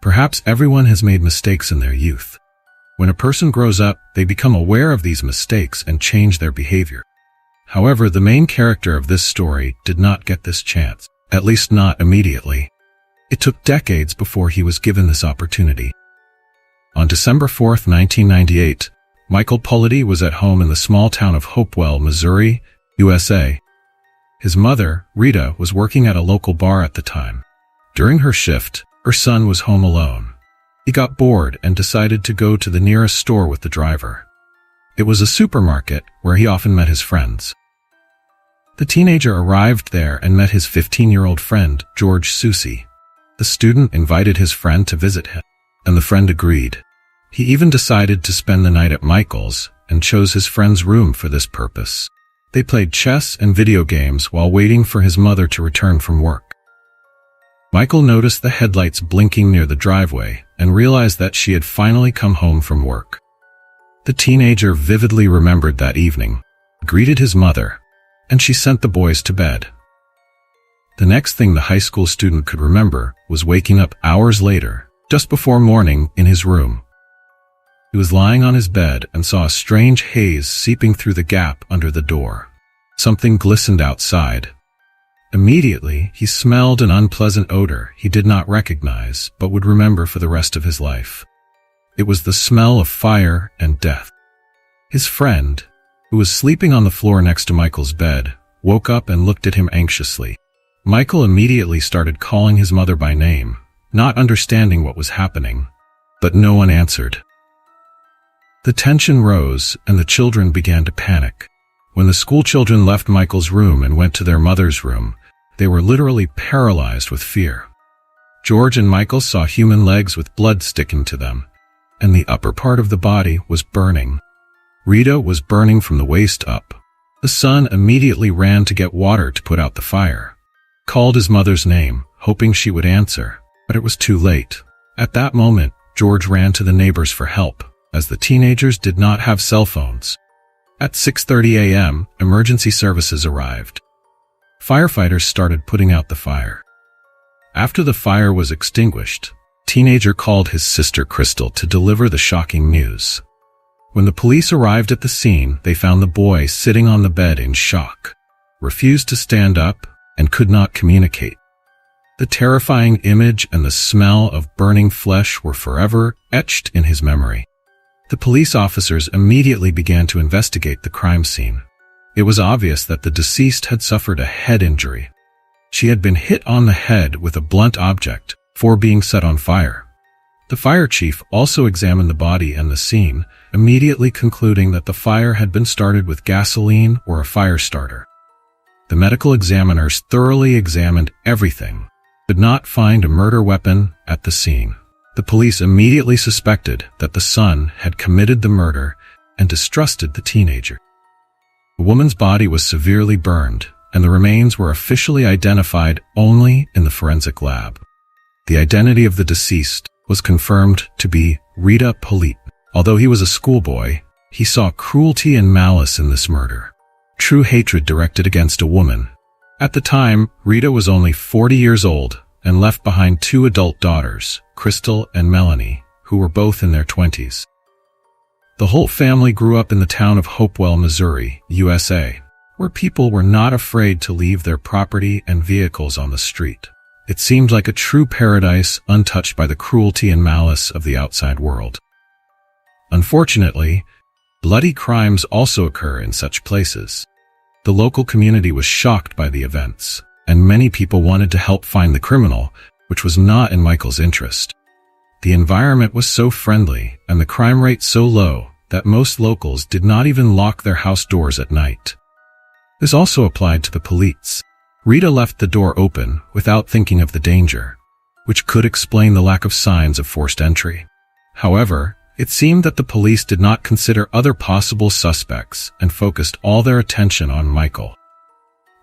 Perhaps everyone has made mistakes in their youth. When a person grows up, they become aware of these mistakes and change their behavior. However, the main character of this story did not get this chance, at least not immediately. It took decades before he was given this opportunity. On December 4, 1998, Michael Pullity was at home in the small town of Hopewell, Missouri, USA. His mother, Rita, was working at a local bar at the time. During her shift, her son was home alone. He got bored and decided to go to the nearest store with the driver. It was a supermarket where he often met his friends. The teenager arrived there and met his 15-year-old friend, George Susi. The student invited his friend to visit him, and the friend agreed. He even decided to spend the night at Michael's and chose his friend's room for this purpose. They played chess and video games while waiting for his mother to return from work. Michael noticed the headlights blinking near the driveway and realized that she had finally come home from work. The teenager vividly remembered that evening, greeted his mother, and she sent the boys to bed. The next thing the high school student could remember was waking up hours later, just before morning, in his room. He was lying on his bed and saw a strange haze seeping through the gap under the door. Something glistened outside. Immediately, he smelled an unpleasant odor he did not recognize but would remember for the rest of his life. It was the smell of fire and death. His friend, who was sleeping on the floor next to Michael's bed, woke up and looked at him anxiously. Michael immediately started calling his mother by name, not understanding what was happening, but no one answered. The tension rose and the children began to panic. When the school children left Michael's room and went to their mother's room, they were literally paralyzed with fear. George and Michael saw human legs with blood sticking to them, and the upper part of the body was burning. Rita was burning from the waist up. The son immediately ran to get water to put out the fire. Called his mother's name, hoping she would answer, but it was too late. At that moment, George ran to the neighbors for help, as the teenagers did not have cell phones. At 6:30 a.m., emergency services arrived. Firefighters started putting out the fire. After the fire was extinguished, teenager called his sister Crystal to deliver the shocking news. When the police arrived at the scene, they found the boy sitting on the bed in shock, refused to stand up, and could not communicate. The terrifying image and the smell of burning flesh were forever etched in his memory. The police officers immediately began to investigate the crime scene. It was obvious that the deceased had suffered a head injury. She had been hit on the head with a blunt object before being set on fire. The fire chief also examined the body and the scene, immediately concluding that the fire had been started with gasoline or a fire starter. The medical examiners thoroughly examined everything, but did not find a murder weapon at the scene. The police immediately suspected that the son had committed the murder and distrusted the teenager. The woman's body was severely burned, and the remains were officially identified only in the forensic lab. The identity of the deceased was confirmed to be Rita Pullity. Although he was a schoolboy, he saw cruelty and malice in this murder. True hatred directed against a woman. At the time, Rita was only 40 years old and left behind 2 adult daughters, Crystal and Melanie, who were both in their 20s. The whole family grew up in the town of Hopewell, Missouri, USA, where people were not afraid to leave their property and vehicles on the street. It seemed like a true paradise, untouched by the cruelty and malice of the outside world. Unfortunately, bloody crimes also occur in such places. The local community was shocked by the events, and many people wanted to help find the criminal, which was not in Michael's interest. The environment was so friendly and the crime rate so low that most locals did not even lock their house doors at night. This also applied to the police. Rita left the door open without thinking of the danger, which could explain the lack of signs of forced entry. However, it seemed that the police did not consider other possible suspects and focused all their attention on Michael.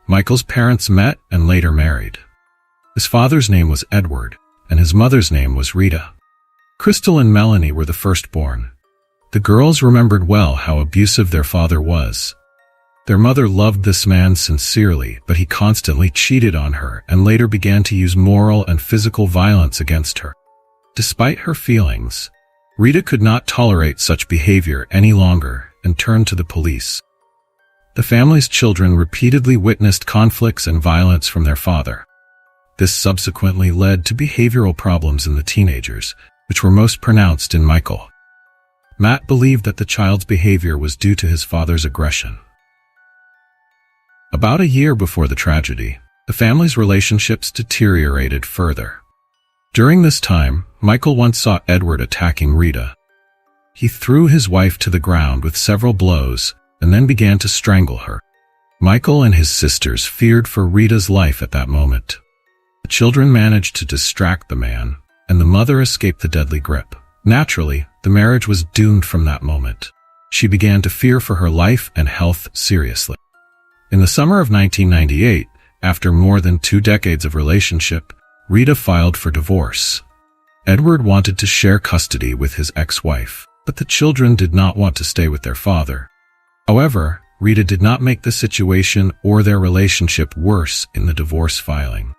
Michael's parents met and later married. His father's name was Edward, and his mother's name was Rita. Crystal and Melanie were the firstborn. The girls remembered well how abusive their father was. Their mother loved this man sincerely, but he constantly cheated on her and later began to use moral and physical violence against her. Despite her feelings, Rita could not tolerate such behavior any longer and turned to the police. The family's children repeatedly witnessed conflicts and violence from their father. This subsequently led to behavioral problems in the teenagers, which were most pronounced in Michael. Matt believed that the child's behavior was due to his father's aggression. About a year before the tragedy, the family's relationships deteriorated further. During this time, Michael once saw Edward attacking Rita. He threw his wife to the ground with several blows and then began to strangle her. Michael and his sisters feared for Rita's life at that moment. The children managed to distract the man, and the mother escaped the deadly grip. Naturally, the marriage was doomed from that moment. She began to fear for her life and health seriously. In the summer of 1998, after more than 2 decades of relationship, Rita filed for divorce. Edward wanted to share custody with his ex-wife, but the children did not want to stay with their father. However, Rita did not make the situation or their relationship worse in the divorce filing.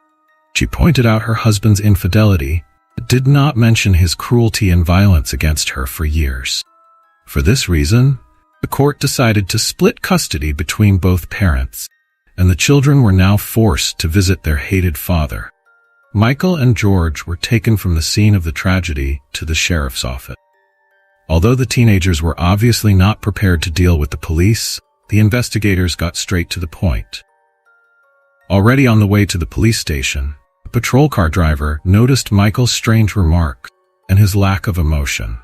She pointed out her husband's infidelity, but did not mention his cruelty and violence against her for years. For this reason, the court decided to split custody between both parents, and the children were now forced to visit their hated father. Michael and George were taken from the scene of the tragedy to the sheriff's office. Although the teenagers were obviously not prepared to deal with the police, the investigators got straight to the point. Already on the way to the police station, a patrol car driver noticed Michael's strange remark and his lack of emotion.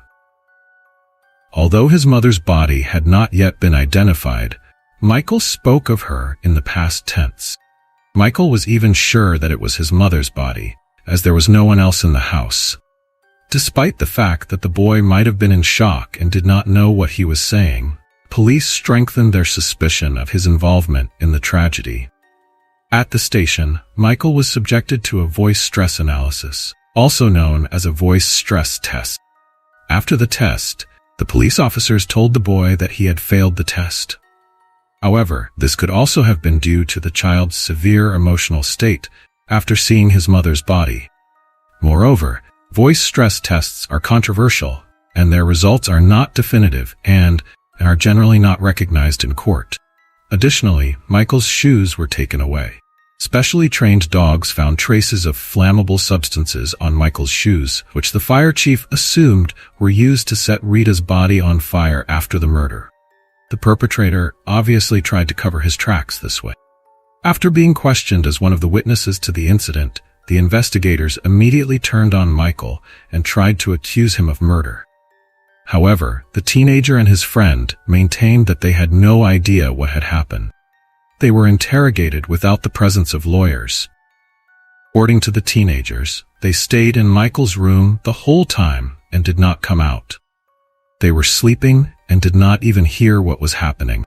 Although his mother's body had not yet been identified, Michael spoke of her in the past tense. Michael was even sure that it was his mother's body, as there was no one else in the house. Despite the fact that the boy might have been in shock and did not know what he was saying, police strengthened their suspicion of his involvement in the tragedy. At the station, Michael was subjected to a voice stress analysis, also known as a voice stress test. After the test, the police officers told the boy that he had failed the test. However, this could also have been due to the child's severe emotional state after seeing his mother's body. Moreover, voice stress tests are controversial, and their results are not definitive and are generally not recognized in court. Additionally, Michael's shoes were taken away. Specially trained dogs found traces of flammable substances on Michael's shoes, which the fire chief assumed were used to set Rita's body on fire after the murder. The perpetrator obviously tried to cover his tracks this way. After being questioned as one of the witnesses to the incident, the investigators immediately turned on Michael and tried to accuse him of murder. However, the teenager and his friend maintained that they had no idea what had happened. They were interrogated without the presence of lawyers. According to the teenagers, they stayed in Michael's room the whole time and did not come out. They were sleeping and did not even hear what was happening.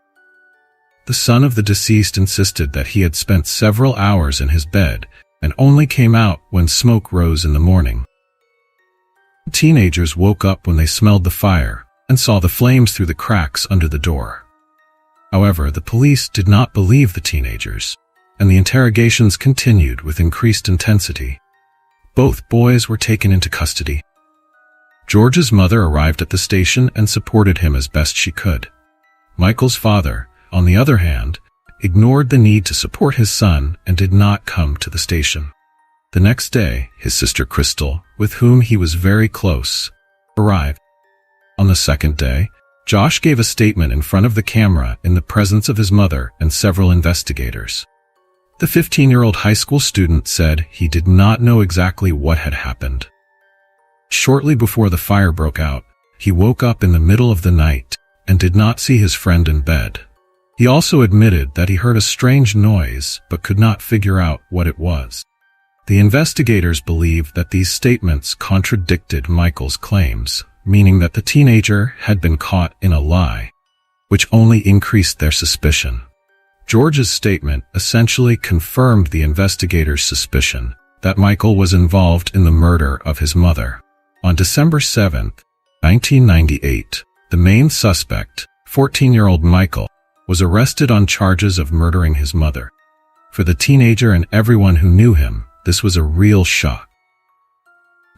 The son of the deceased insisted that he had spent several hours in his bed and only came out when smoke rose in the morning. The teenagers woke up when they smelled the fire and saw the flames through the cracks under the door. However, the police did not believe the teenagers, and the interrogations continued with increased intensity. Both boys were taken into custody. George's mother arrived at the station and supported him as best she could. Michael's father, on the other hand, ignored the need to support his son and did not come to the station. The next day, his sister Crystal, with whom he was very close, arrived. On the second day, Josh gave a statement in front of the camera in the presence of his mother and several investigators. The 15-year-old high school student said he did not know exactly what had happened. Shortly before the fire broke out, he woke up in the middle of the night and did not see his friend in bed. He also admitted that he heard a strange noise but could not figure out what it was. The investigators believed that these statements contradicted Michael's claims, meaning that the teenager had been caught in a lie, which only increased their suspicion. George's statement essentially confirmed the investigators' suspicion that Michael was involved in the murder of his mother. On December 7, 1998, the main suspect, 14-year-old Michael, was arrested on charges of murdering his mother. For the teenager and everyone who knew him, this was a real shock.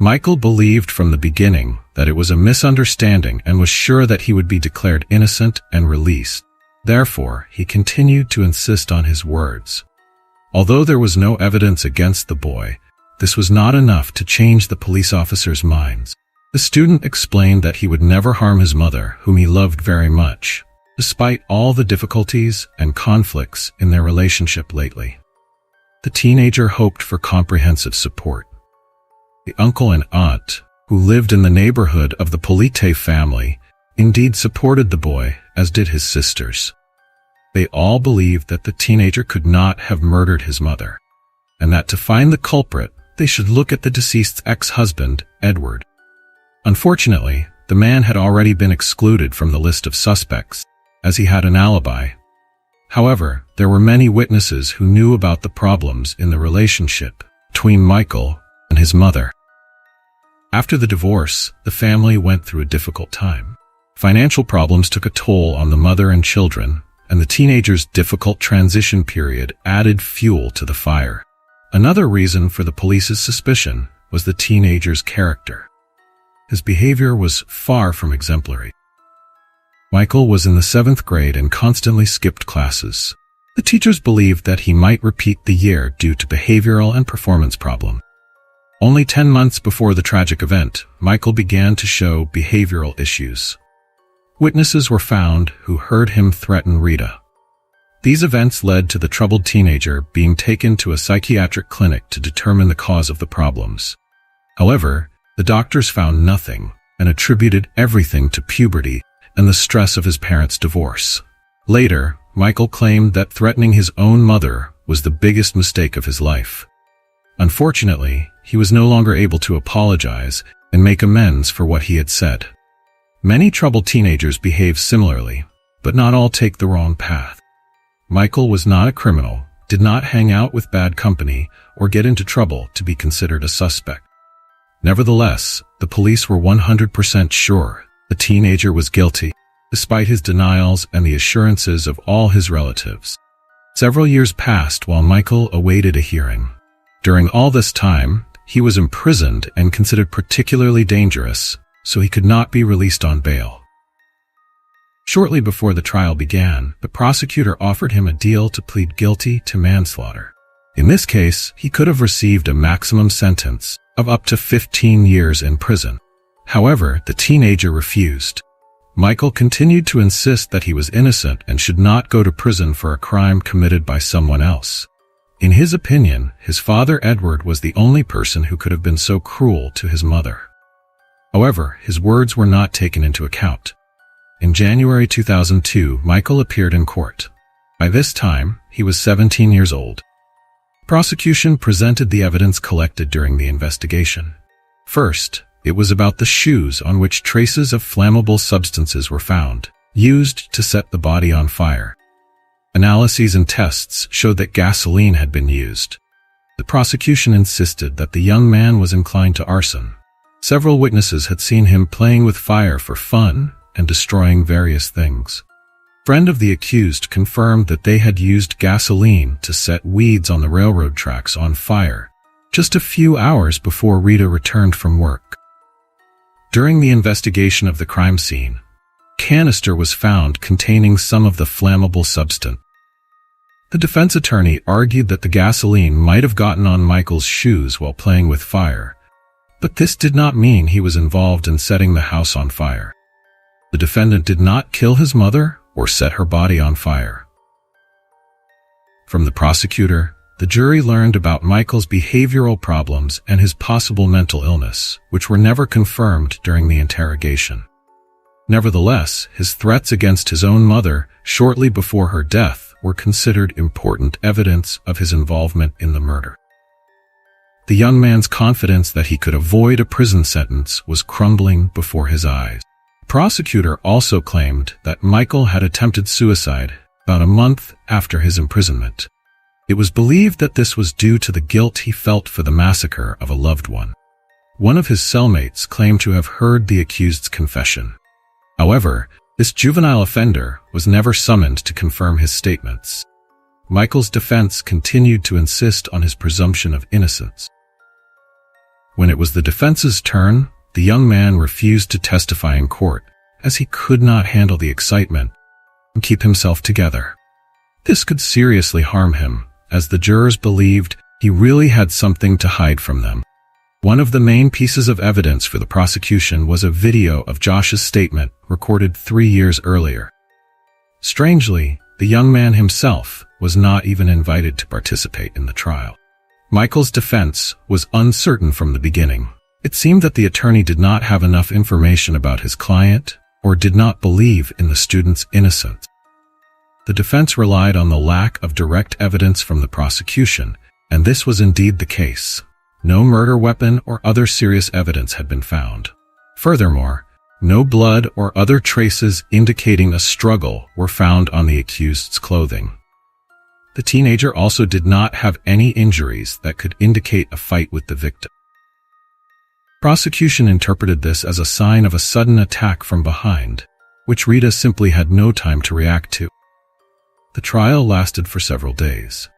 Michael believed from the beginning that it was a misunderstanding and was sure that he would be declared innocent and released. Therefore, he continued to insist on his words. Although there was no evidence against the boy, this was not enough to change the police officers' minds. The student explained that he would never harm his mother, whom he loved very much, despite all the difficulties and conflicts in their relationship lately. The teenager hoped for comprehensive support. The uncle and aunt, who lived in the neighborhood of the Polite family, indeed supported the boy, as did his sisters. They all believed that the teenager could not have murdered his mother, and that to find the culprit, they should look at the deceased's ex-husband, Edward. Unfortunately, the man had already been excluded from the list of suspects, as he had an alibi. However, there were many witnesses who knew about the problems in the relationship between Michael and his mother. After the divorce, the family went through a difficult time. Financial problems took a toll on the mother and children, and the teenager's difficult transition period added fuel to the fire. Another reason for the police's suspicion was the teenager's character. His behavior was far from exemplary. Michael was in the 7th grade and constantly skipped classes. The teachers believed that he might repeat the year due to behavioral and performance problems. Only 10 months before the tragic event, Michael began to show behavioral issues. Witnesses were found who heard him threaten Rita. These events led to the troubled teenager being taken to a psychiatric clinic to determine the cause of the problems. However, the doctors found nothing and attributed everything to puberty and the stress of his parents' divorce. Later, Michael claimed that threatening his own mother was the biggest mistake of his life. Unfortunately, he was no longer able to apologize and make amends for what he had said. Many troubled teenagers behave similarly, but not all take the wrong path. Michael was not a criminal, did not hang out with bad company, or get into trouble to be considered a suspect. Nevertheless, the police were 100% sure the teenager was guilty, despite his denials and the assurances of all his relatives. Several years passed while Michael awaited a hearing. During all this time, he was imprisoned and considered particularly dangerous, so he could not be released on bail. Shortly before the trial began, the prosecutor offered him a deal to plead guilty to manslaughter. In this case, he could have received a maximum sentence of up to 15 years in prison. However, the teenager refused. Michael continued to insist that he was innocent and should not go to prison for a crime committed by someone else. In his opinion, his father Edward was the only person who could have been so cruel to his mother. However, his words were not taken into account. In January 2002, Michael appeared in court. By this time, he was 17 years old. Prosecution presented the evidence collected during the investigation. First, it was about the shoes on which traces of flammable substances were found, used to set the body on fire. Analyses and tests showed that gasoline had been used. The prosecution insisted that the young man was inclined to arson. Several witnesses had seen him playing with fire for fun and destroying various things. A friend of the accused confirmed that they had used gasoline to set weeds on the railroad tracks on fire, just a few hours before Rita returned from work. During the investigation of the crime scene, a canister was found containing some of the flammable substance. The defense attorney argued that the gasoline might have gotten on Michael's shoes while playing with fire, but this did not mean he was involved in setting the house on fire. The defendant did not kill his mother or set her body on fire. From the prosecutor, the jury learned about Michael's behavioral problems and his possible mental illness, which were never confirmed during the interrogation. Nevertheless, his threats against his own mother shortly before her death were considered important evidence of his involvement in the murder. The young man's confidence that he could avoid a prison sentence was crumbling before his eyes. The prosecutor also claimed that Michael had attempted suicide about a month after his imprisonment. It was believed that this was due to the guilt he felt for the massacre of a loved one. One of his cellmates claimed to have heard the accused's confession. However, this juvenile offender was never summoned to confirm his statements. Michael's defense continued to insist on his presumption of innocence. When it was the defense's turn, the young man refused to testify in court, as he could not handle the excitement and keep himself together. This could seriously harm him, as the jurors believed he really had something to hide from them. One of the main pieces of evidence for the prosecution was a video of Josh's statement recorded 3 years earlier. Strangely, the young man himself was not even invited to participate in the trial. Michael's defense was uncertain from the beginning. It seemed that the attorney did not have enough information about his client or did not believe in the student's innocence. The defense relied on the lack of direct evidence from the prosecution, and this was indeed the case. No murder weapon or other serious evidence had been found. Furthermore, no blood or other traces indicating a struggle were found on the accused's clothing. The teenager also did not have any injuries that could indicate a fight with the victim. Prosecution interpreted this as a sign of a sudden attack from behind, which Rita simply had no time to react to. The trial lasted for several days.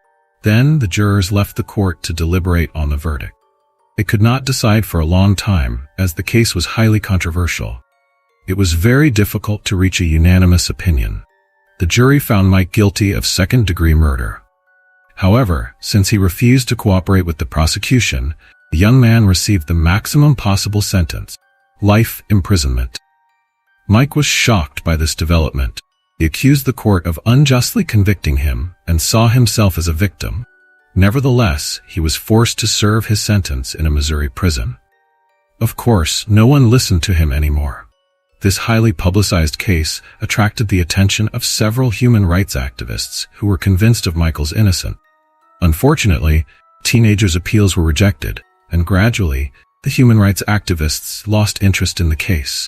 Then the jurors left the court to deliberate on the verdict. They could not decide for a long time, as the case was highly controversial. It was very difficult to reach a unanimous opinion. The jury found Mike guilty of second-degree murder. However, since he refused to cooperate with the prosecution, the young man received the maximum possible sentence, life imprisonment. Mike was shocked by this development. He accused the court of unjustly convicting him and saw himself as a victim. Nevertheless, he was forced to serve his sentence in a Missouri prison. Of course, no one listened to him anymore. This highly publicized case attracted the attention of several human rights activists who were convinced of Michael's innocence. Unfortunately, teenagers' appeals were rejected, and gradually, the human rights activists lost interest in the case.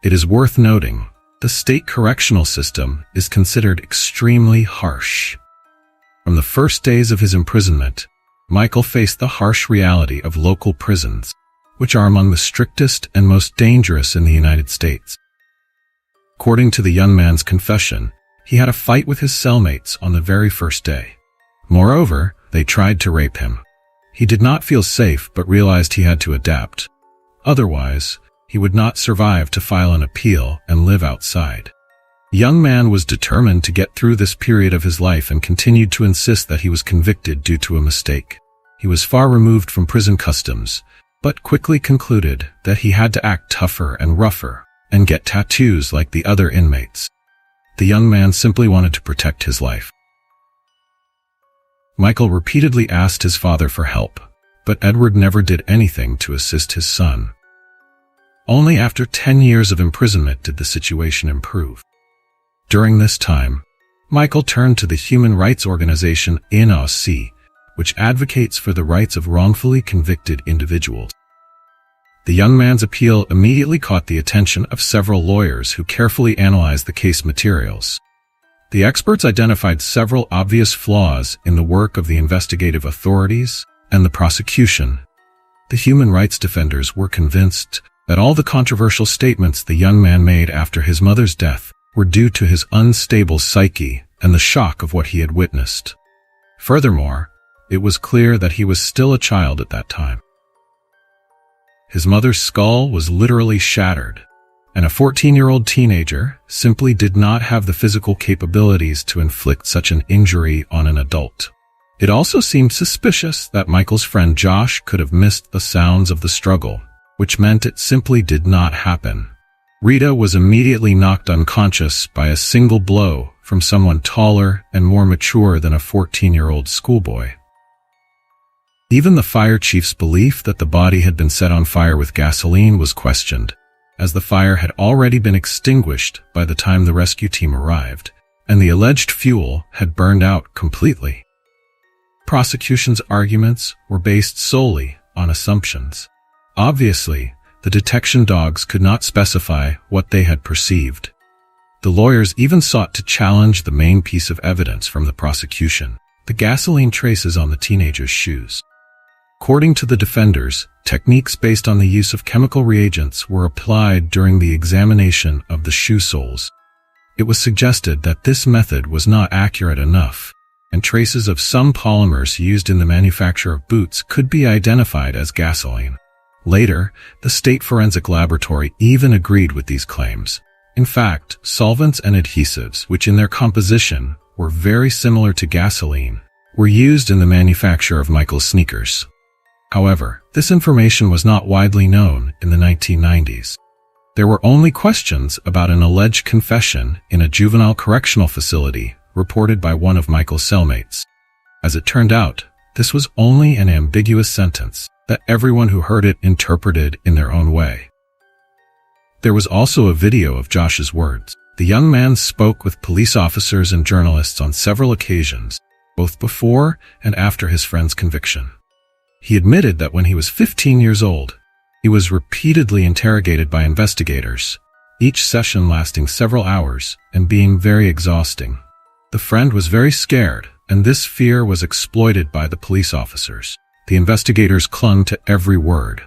It is worth noting, the state correctional system is considered extremely harsh. From the first days of his imprisonment, Michael faced the harsh reality of local prisons, which are among the strictest and most dangerous in the United States. According to the young man's confession, he had a fight with his cellmates on the very first day. Moreover, they tried to rape him. He did not feel safe but realized he had to adapt. Otherwise, he would not survive to file an appeal and live outside. The young man was determined to get through this period of his life and continued to insist that he was convicted due to a mistake. He was far removed from prison customs, but quickly concluded that he had to act tougher and rougher and get tattoos like the other inmates. The young man simply wanted to protect his life. Michael repeatedly asked his father for help, but Edward never did anything to assist his son. Only after 10 years of imprisonment did the situation improve. During this time, Michael turned to the human rights organization NRC, which advocates for the rights of wrongfully convicted individuals. The young man's appeal immediately caught the attention of several lawyers who carefully analyzed the case materials. The experts identified several obvious flaws in the work of the investigative authorities and the prosecution. The human rights defenders were convinced that all the controversial statements the young man made after his mother's death were due to his unstable psyche and the shock of what he had witnessed. Furthermore, it was clear that he was still a child at that time. His mother's skull was literally shattered, and a 14-year-old teenager simply did not have the physical capabilities to inflict such an injury on an adult. It also seemed suspicious that Michael's friend Josh could have missed the sounds of the struggle, which meant it simply did not happen. Rita was immediately knocked unconscious by a single blow from someone taller and more mature than a 14-year-old schoolboy. Even the fire chief's belief that the body had been set on fire with gasoline was questioned, as the fire had already been extinguished by the time the rescue team arrived, and the alleged fuel had burned out completely. Prosecution's arguments were based solely on assumptions. Obviously, the detection dogs could not specify what they had perceived. The lawyers even sought to challenge the main piece of evidence from the prosecution, the gasoline traces on the teenager's shoes. According to the defenders, techniques based on the use of chemical reagents were applied during the examination of the shoe soles. It was suggested that this method was not accurate enough, and traces of some polymers used in the manufacture of boots could be identified as gasoline. Later, the State Forensic Laboratory even agreed with these claims. In fact, solvents and adhesives, which in their composition were very similar to gasoline, were used in the manufacture of Michael's sneakers. However, this information was not widely known in the 1990s. There were only questions about an alleged confession in a juvenile correctional facility reported by one of Michael's cellmates. As it turned out, this was only an ambiguous sentence that everyone who heard it interpreted in their own way. There was also a video of Josh's words. The young man spoke with police officers and journalists on several occasions, both before and after his friend's conviction. He admitted that when he was 15 years old, he was repeatedly interrogated by investigators, each session lasting several hours and being very exhausting. The friend was very scared, and this fear was exploited by the police officers. The investigators clung to every word.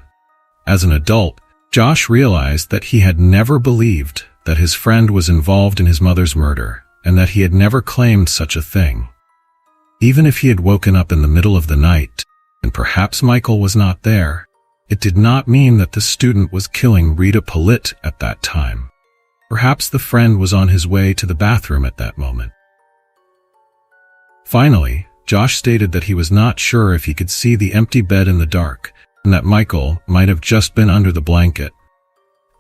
As an adult, Josh realized that he had never believed that his friend was involved in his mother's murder, and that he had never claimed such a thing. Even if he had woken up in the middle of the night, and perhaps Michael was not there, it did not mean that the student was killing Rita Pollitt at that time. Perhaps the friend was on his way to the bathroom at that moment. Finally, Josh stated that he was not sure if he could see the empty bed in the dark, and that Michael might have just been under the blanket.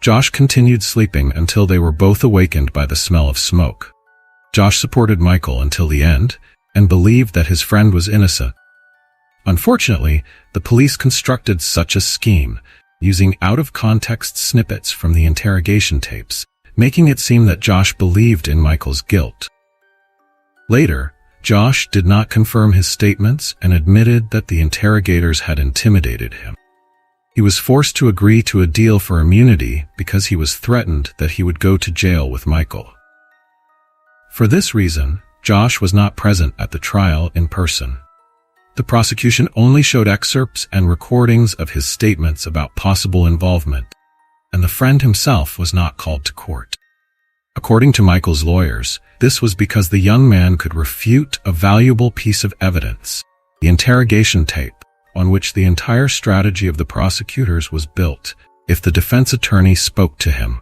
Josh continued sleeping until they were both awakened by the smell of smoke. Josh supported Michael until the end and believed that his friend was innocent. Unfortunately, the police constructed such a scheme, using out-of-context snippets from the interrogation tapes, making it seem that Josh believed in Michael's guilt. Later, Josh did not confirm his statements and admitted that the interrogators had intimidated him. He was forced to agree to a deal for immunity because he was threatened that he would go to jail with Michael. For this reason, Josh was not present at the trial in person. The prosecution only showed excerpts and recordings of his statements about possible involvement, and the friend himself was not called to court. According to Michael's lawyers, this was because the young man could refute a valuable piece of evidence, the interrogation tape, on which the entire strategy of the prosecutors was built, if the defense attorney spoke to him.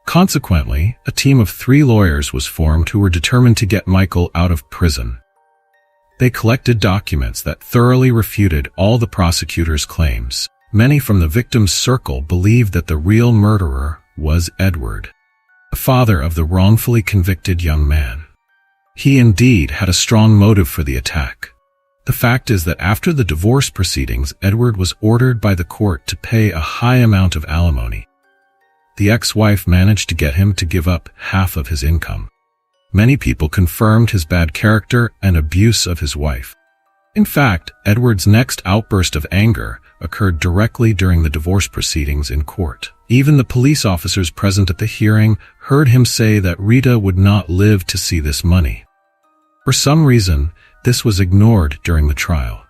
Consequently, a team of 3 lawyers was formed who were determined to get Michael out of prison. They collected documents that thoroughly refuted all the prosecutors' claims. Many from the victim's circle believed that the real murderer was Edward, the father of the wrongfully convicted young man. He indeed had a strong motive for the attack. The fact is that after the divorce proceedings, Edward was ordered by the court to pay a high amount of alimony. The ex-wife managed to get him to give up half of his income. Many people confirmed his bad character and abuse of his wife. In fact, Edward's next outburst of anger occurred directly during the divorce proceedings in court. Even the police officers present at the hearing heard him say that Rita would not live to see this money. For some reason, this was ignored during the trial.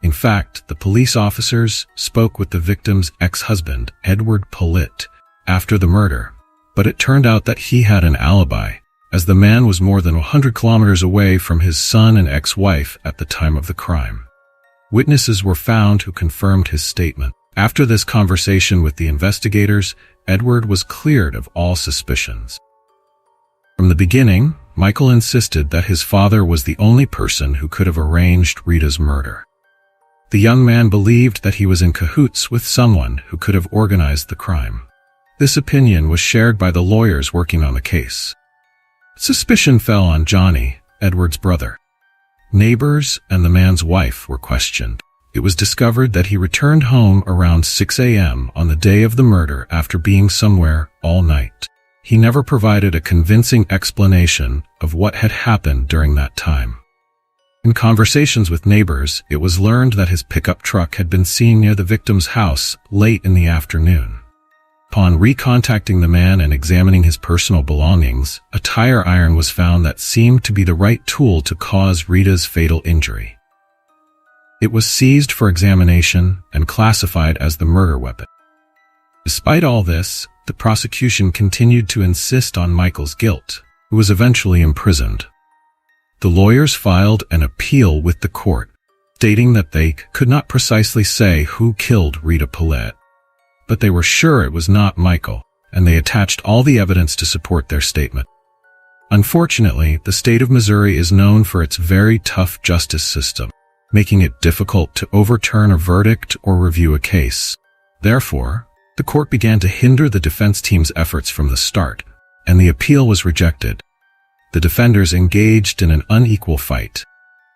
In fact, the police officers spoke with the victim's ex-husband, Edward Pollitt, after the murder, but it turned out that he had an alibi, as the man was more than 100 kilometers away from his son and ex-wife at the time of the crime. Witnesses were found who confirmed his statement. After this conversation with the investigators, Edward was cleared of all suspicions. From the beginning, Michael insisted that his father was the only person who could have arranged Rita's murder. The young man believed that he was in cahoots with someone who could have organized the crime. This opinion was shared by the lawyers working on the case. Suspicion fell on Johnny, Edward's brother. Neighbors and the man's wife were questioned. It was discovered that he returned home around 6 a.m. on the day of the murder after being somewhere all night. He never provided a convincing explanation of what had happened during that time. In conversations with neighbors, it was learned that his pickup truck had been seen near the victim's house late in the afternoon. Upon recontacting the man and examining his personal belongings, a tire iron was found that seemed to be the right tool to cause Rita's fatal injury. It was seized for examination and classified as the murder weapon. Despite all this, the prosecution continued to insist on Michael's guilt, who was eventually imprisoned. The lawyers filed an appeal with the court, stating that they could not precisely say who killed Rita Pollitt. but they were sure it was not Michael, and they attached all the evidence to support their statement. Unfortunately, the state of Missouri is known for its very tough justice system, making it difficult to overturn a verdict or review a case. Therefore, the court began to hinder the defense team's efforts from the start, and the appeal was rejected. The defenders engaged in an unequal fight.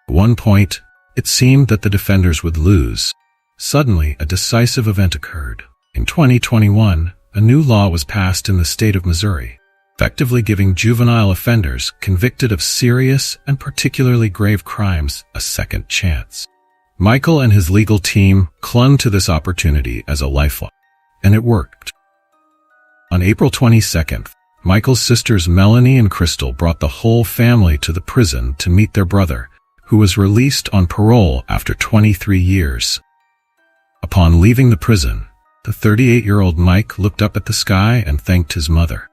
At one point, it seemed that the defenders would lose. Suddenly, a decisive event occurred. In 2021, a new law was passed in the state of Missouri, effectively giving juvenile offenders convicted of serious and particularly grave crimes a second chance. Michael and his legal team clung to this opportunity as a lifeline, and it worked. On April 22nd, Michael's sisters Melanie and Crystal brought the whole family to the prison to meet their brother, who was released on parole after 23 years. Upon leaving the prison, the 38-year-old Mike looked up at the sky and thanked his mother,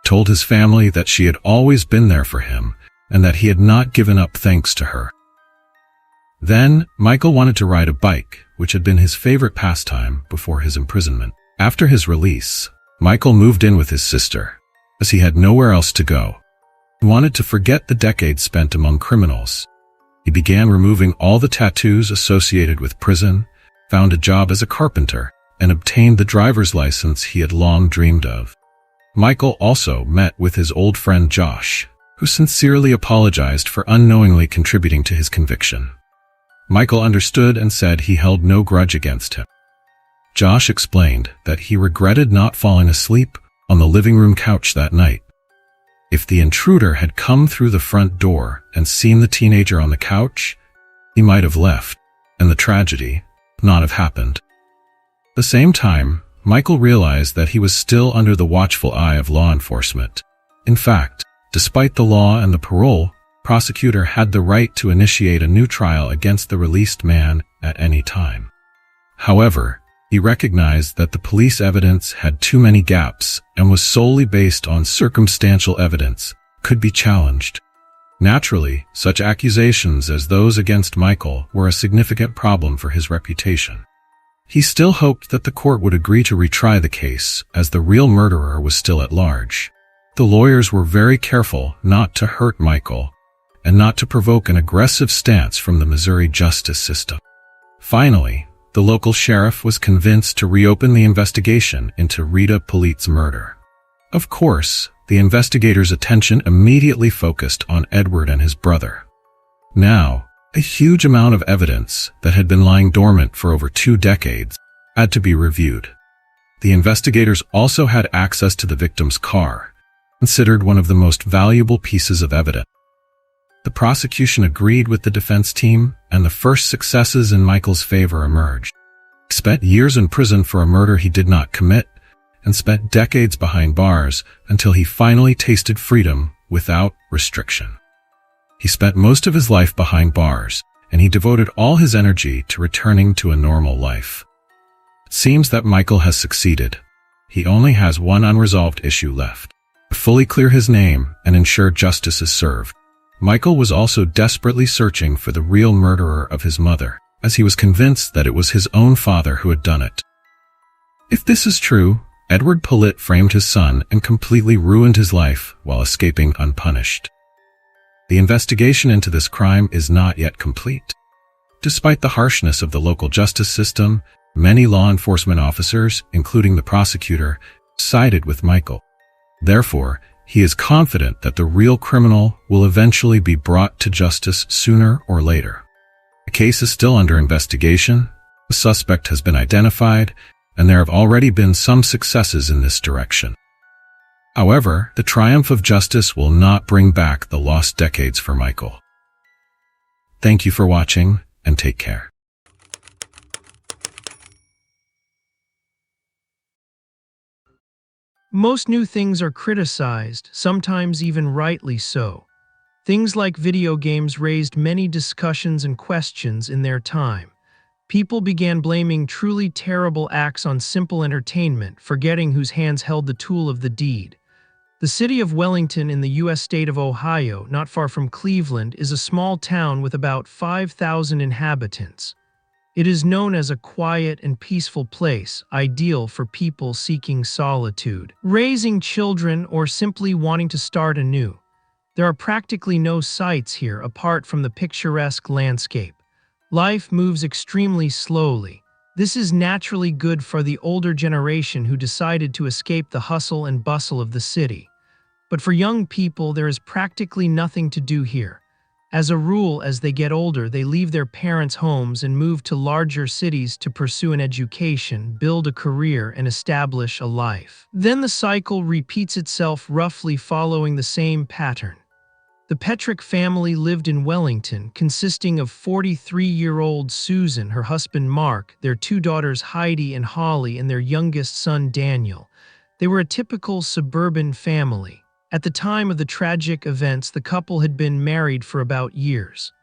told his family that she had always been there for him and that he had not given up thanks to her. Then, Michael wanted to ride a bike, which had been his favorite pastime before his imprisonment. After his release, Michael moved in with his sister, as he had nowhere else to go. He wanted to forget the decades spent among criminals. He began removing all the tattoos associated with prison, found a job as a carpenter, and obtained the driver's license he had long dreamed of. Michael also met with his old friend Josh, who sincerely apologized for unknowingly contributing to his conviction. Michael understood and said he held no grudge against him. Josh explained that he regretted not falling asleep on the living room couch that night. If the intruder had come through the front door and seen the teenager on the couch, he might have left, and the tragedy not have happened. At the same time, Michael realized that he was still under the watchful eye of law enforcement. In fact, despite the law and the parole, prosecutor had the right to initiate a new trial against the released man at any time. However, he recognized that the police evidence had too many gaps and was solely based on circumstantial evidence, could be challenged. Naturally, such accusations as those against Michael were a significant problem for his reputation. He still hoped that the court would agree to retry the case, as the real murderer was still at large. The lawyers were very careful not to hurt Michael and not to provoke an aggressive stance from the Missouri justice system. Finally, the local sheriff was convinced to reopen the investigation into Rita Polite's murder. Of course, the investigators' attention immediately focused on Edward and his brother. Now, a huge amount of evidence that had been lying dormant for over 2 decades had to be reviewed. The investigators also had access to the victim's car, considered one of the most valuable pieces of evidence. The prosecution agreed with the defense team, and the first successes in Michael's favor emerged. He spent years in prison for a murder he did not commit, and spent decades behind bars until he finally tasted freedom without restriction. He spent most of his life behind bars, and he devoted all his energy to returning to a normal life. It seems that Michael has succeeded. He only has one unresolved issue left: to fully clear his name and ensure justice is served. Michael was also desperately searching for the real murderer of his mother, as he was convinced that it was his own father who had done it. If this is true, Edward Polite framed his son and completely ruined his life while escaping unpunished. The investigation into this crime is not yet complete. Despite the harshness of the local justice system, many law enforcement officers, including the prosecutor, sided with Michael. Therefore, he is confident that the real criminal will eventually be brought to justice sooner or later. The case is still under investigation, the suspect has been identified, and there have already been some successes in this direction. However, the triumph of justice will not bring back the lost decades for Michael. Thank you for watching, and take care. Most new things are criticized, sometimes even rightly so. Things like video games raised many discussions and questions in their time. People began blaming truly terrible acts on simple entertainment, forgetting whose hands held the tool of the deed. The city of Wellington in the U.S. state of Ohio, not far from Cleveland, is a small town with about 5,000 inhabitants. It is known as a quiet and peaceful place, ideal for people seeking solitude, raising children, or simply wanting to start anew. There are practically no sights here apart from the picturesque landscape. Life moves extremely slowly. This is naturally good for the older generation who decided to escape the hustle and bustle of the city. But for young people, there is practically nothing to do here. As a rule, as they get older, they leave their parents' homes and move to larger cities to pursue an education, build a career, and establish a life. Then the cycle repeats itself, roughly following the same pattern. The Petrick family lived in Wellington, consisting of 43-year-old Susan, her husband Mark, their two daughters Heidi and Holly, and their youngest son Daniel. They were a typical suburban family. At the time of the tragic events, the couple had been married for about years.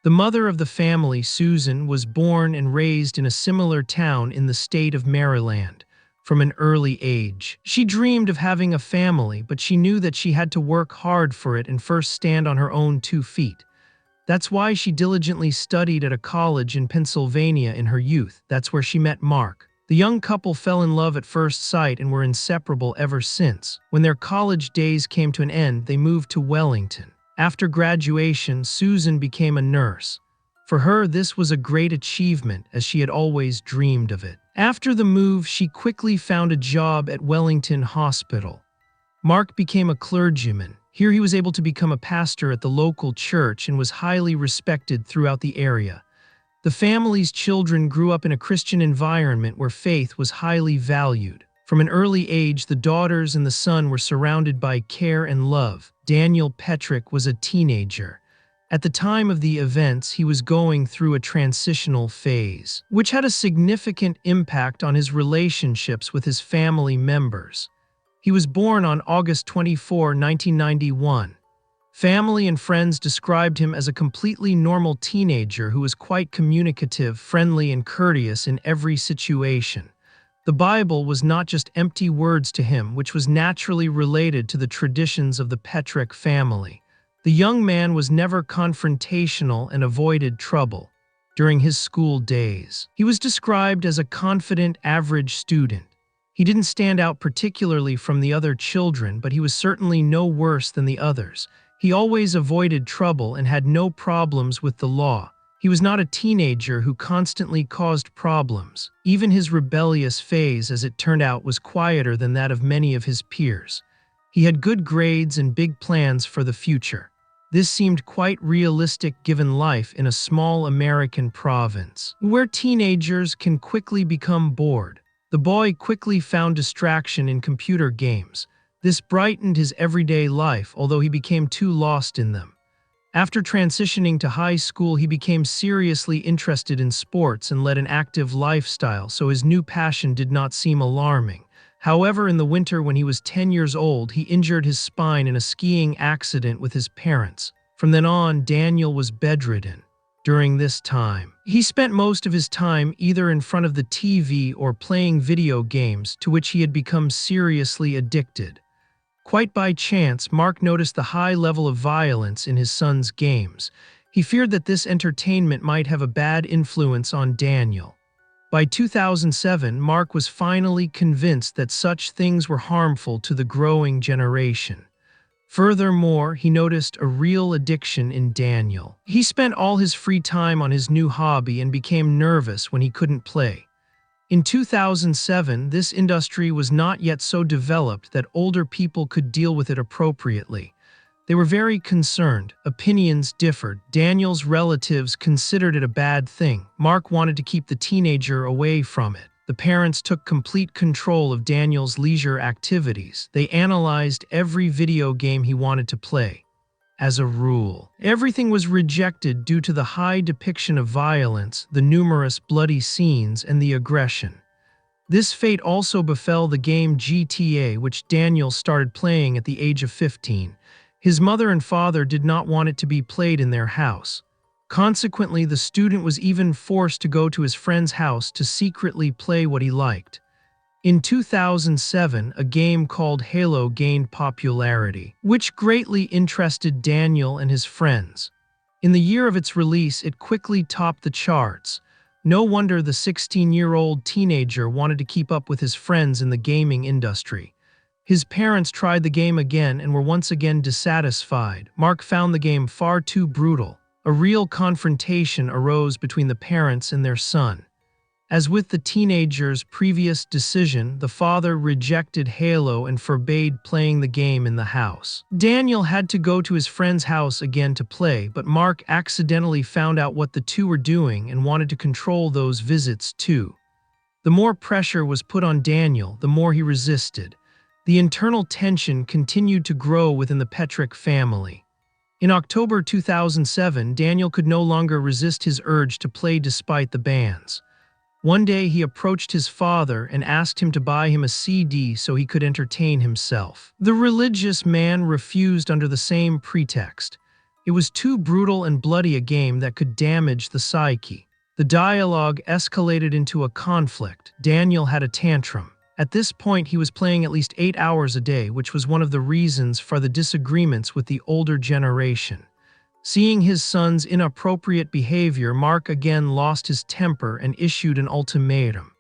The mother of the family, Susan, was born and raised in a similar town in the state of Maryland. From an early age, she dreamed of having a family, but she knew that she had to work hard for it and first stand on her own 2 feet. That's why she diligently studied at a college in Pennsylvania in her youth. That's where she met Mark. The young couple fell in love at first sight and were inseparable ever since. When their college days came to an end, they moved to Wellington. After graduation, Susan became a nurse. For her, this was a great achievement, as she had always dreamed of it. After the move, she quickly found a job at Wellington Hospital. Mark became a clergyman. Here he was able to become a pastor at the local church and was highly respected throughout the area. The family's children grew up in a Christian environment where faith was highly valued. From an early age, the daughters and the son were surrounded by care and love. Daniel Petrick was a teenager. At the time of the events, he was going through a transitional phase, which had a significant impact on his relationships with his family members. He was born on August 24, 1991. Family and friends described him as a completely normal teenager who was quite communicative, friendly, and courteous in every situation. The Bible was not just empty words to him, which was naturally related to the traditions of the Petrick family. The young man was never confrontational and avoided trouble. During his school days, he was described as a confident, average student. He didn't stand out particularly from the other children, but he was certainly no worse than the others. He always avoided trouble and had no problems with the law. He was not a teenager who constantly caused problems. Even his rebellious phase, as it turned out, was quieter than that of many of his peers. He had good grades and big plans for the future. This seemed quite realistic given life in a small American province, where teenagers can quickly become bored. The boy quickly found distraction in computer games. This brightened his everyday life, although he became too lost in them. After transitioning to high school, he became seriously interested in sports and led an active lifestyle, so his new passion did not seem alarming. However, in the winter when he was 10 years old, he injured his spine in a skiing accident with his parents. From then on, Daniel was bedridden. During this time, he spent most of his time either in front of the TV or playing video games, to which he had become seriously addicted. Quite by chance, Mark noticed the high level of violence in his son's games. He feared that this entertainment might have a bad influence on Daniel. By 2007, Mark was finally convinced that such things were harmful to the growing generation. Furthermore, he noticed a real addiction in Daniel. He spent all his free time on his new hobby and became nervous when he couldn't play. In 2007, this industry was not yet so developed that older people could deal with it appropriately. They were very concerned. Opinions differed. Daniel's relatives considered it a bad thing. Mark wanted to keep the teenager away from it. The parents took complete control of Daniel's leisure activities. They analyzed every video game he wanted to play. As a rule, everything was rejected due to the high depiction of violence, the numerous bloody scenes, and the aggression. This fate also befell the game GTA, which Daniel started playing at the age of 15. His mother and father did not want it to be played in their house. Consequently, the student was even forced to go to his friend's house to secretly play what he liked. In 2007, a game called Halo gained popularity, which greatly interested Daniel and his friends. In the year of its release, it quickly topped the charts. No wonder the 16-year-old teenager wanted to keep up with his friends in the gaming industry. His parents tried the game again and were once again dissatisfied. Mark found the game far too brutal. A real confrontation arose between the parents and their son. As with the teenager's previous decision, the father rejected Halo and forbade playing the game in the house. Daniel had to go to his friend's house again to play, but Mark accidentally found out what the two were doing and wanted to control those visits too. The more pressure was put on Daniel, the more he resisted. The internal tension continued to grow within the Petrick family. In October 2007, Daniel could no longer resist his urge to play despite the bans. One day he approached his father and asked him to buy him a CD so he could entertain himself. The religious man refused under the same pretext. It was too brutal and bloody a game that could damage the psyche. The dialogue escalated into a conflict. Daniel had a tantrum. At this point, he was playing at least 8 hours a day, which was one of the reasons for the disagreements with the older generation. Seeing his son's inappropriate behavior, Mark again lost his temper and issued an ultimatum.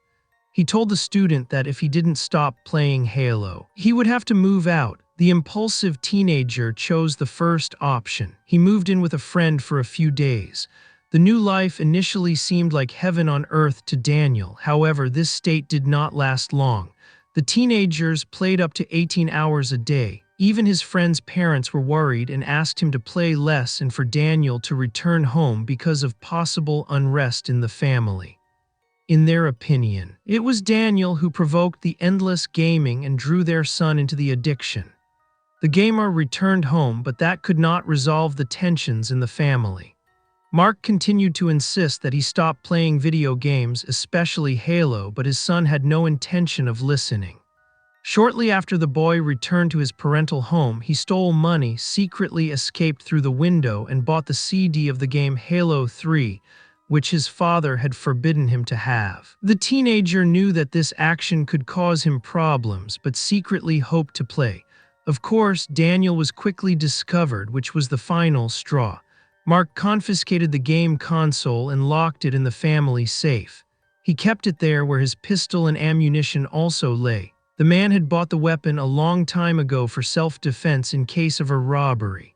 He told the student that if he didn't stop playing Halo, he would have to move out. The impulsive teenager chose the first option. He moved in with a friend for a few days. The new life initially seemed like heaven on earth to Daniel. However, this state did not last long. The teenagers played up to 18 hours a day. Even his friend's parents were worried and asked him to play less and for Daniel to return home because of possible unrest in the family. In their opinion, it was Daniel who provoked the endless gaming and drew their son into the addiction. The gamer returned home, but that could not resolve the tensions in the family. Mark continued to insist that he stop playing video games, especially Halo, but his son had no intention of listening. Shortly after the boy returned to his parental home, he stole money, secretly escaped through the window, and bought the CD of the game Halo 3, which his father had forbidden him to have. The teenager knew that this action could cause him problems, but secretly hoped to play. Of course, Daniel was quickly discovered, which was the final straw. Mark confiscated the game console and locked it in the family safe. He kept it there where his pistol and ammunition also lay. The man had bought the weapon a long time ago for self-defense in case of a robbery.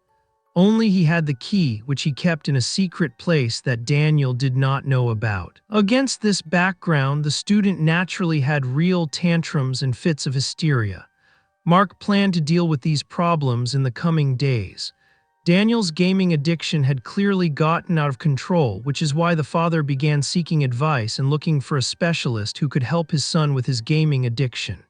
Only he had the key, which he kept in a secret place that Daniel did not know about. Against this background, the student naturally had real tantrums and fits of hysteria. Mark planned to deal with these problems in the coming days. Daniel's gaming addiction had clearly gotten out of control, which is why the father began seeking advice and looking for a specialist who could help his son with his gaming addiction.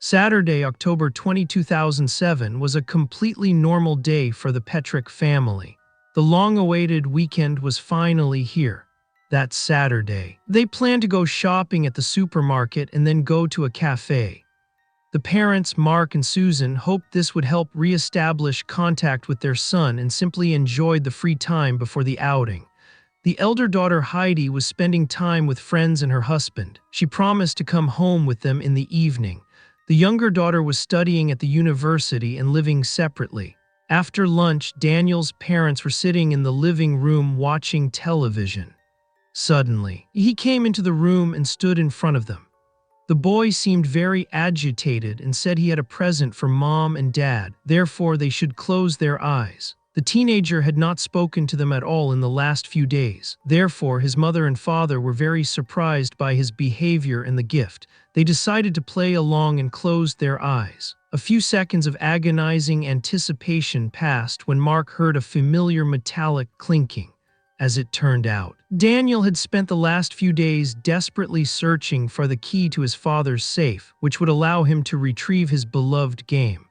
Saturday, October 20, 2007, was a completely normal day for the Petrick family. The long-awaited weekend was finally here. That Saturday, they planned to go shopping at the supermarket and then go to a cafe. The parents, Mark and Susan, hoped this would help re-establish contact with their son and simply enjoyed the free time before the outing. The elder daughter Heidi was spending time with friends and her husband. She promised to come home with them in the evening. The younger daughter was studying at the university and living separately. After lunch, Daniel's parents were sitting in the living room watching television. Suddenly, he came into the room and stood in front of them. The boy seemed very agitated and said he had a present for Mom and Dad, therefore they should close their eyes. The teenager had not spoken to them at all in the last few days. Therefore, his mother and father were very surprised by his behavior and the gift. They decided to play along and closed their eyes. A few seconds of agonizing anticipation passed when Mark heard a familiar metallic clinking. As it turned out, Daniel had spent the last few days desperately searching for the key to his father's safe, which would allow him to retrieve his beloved game.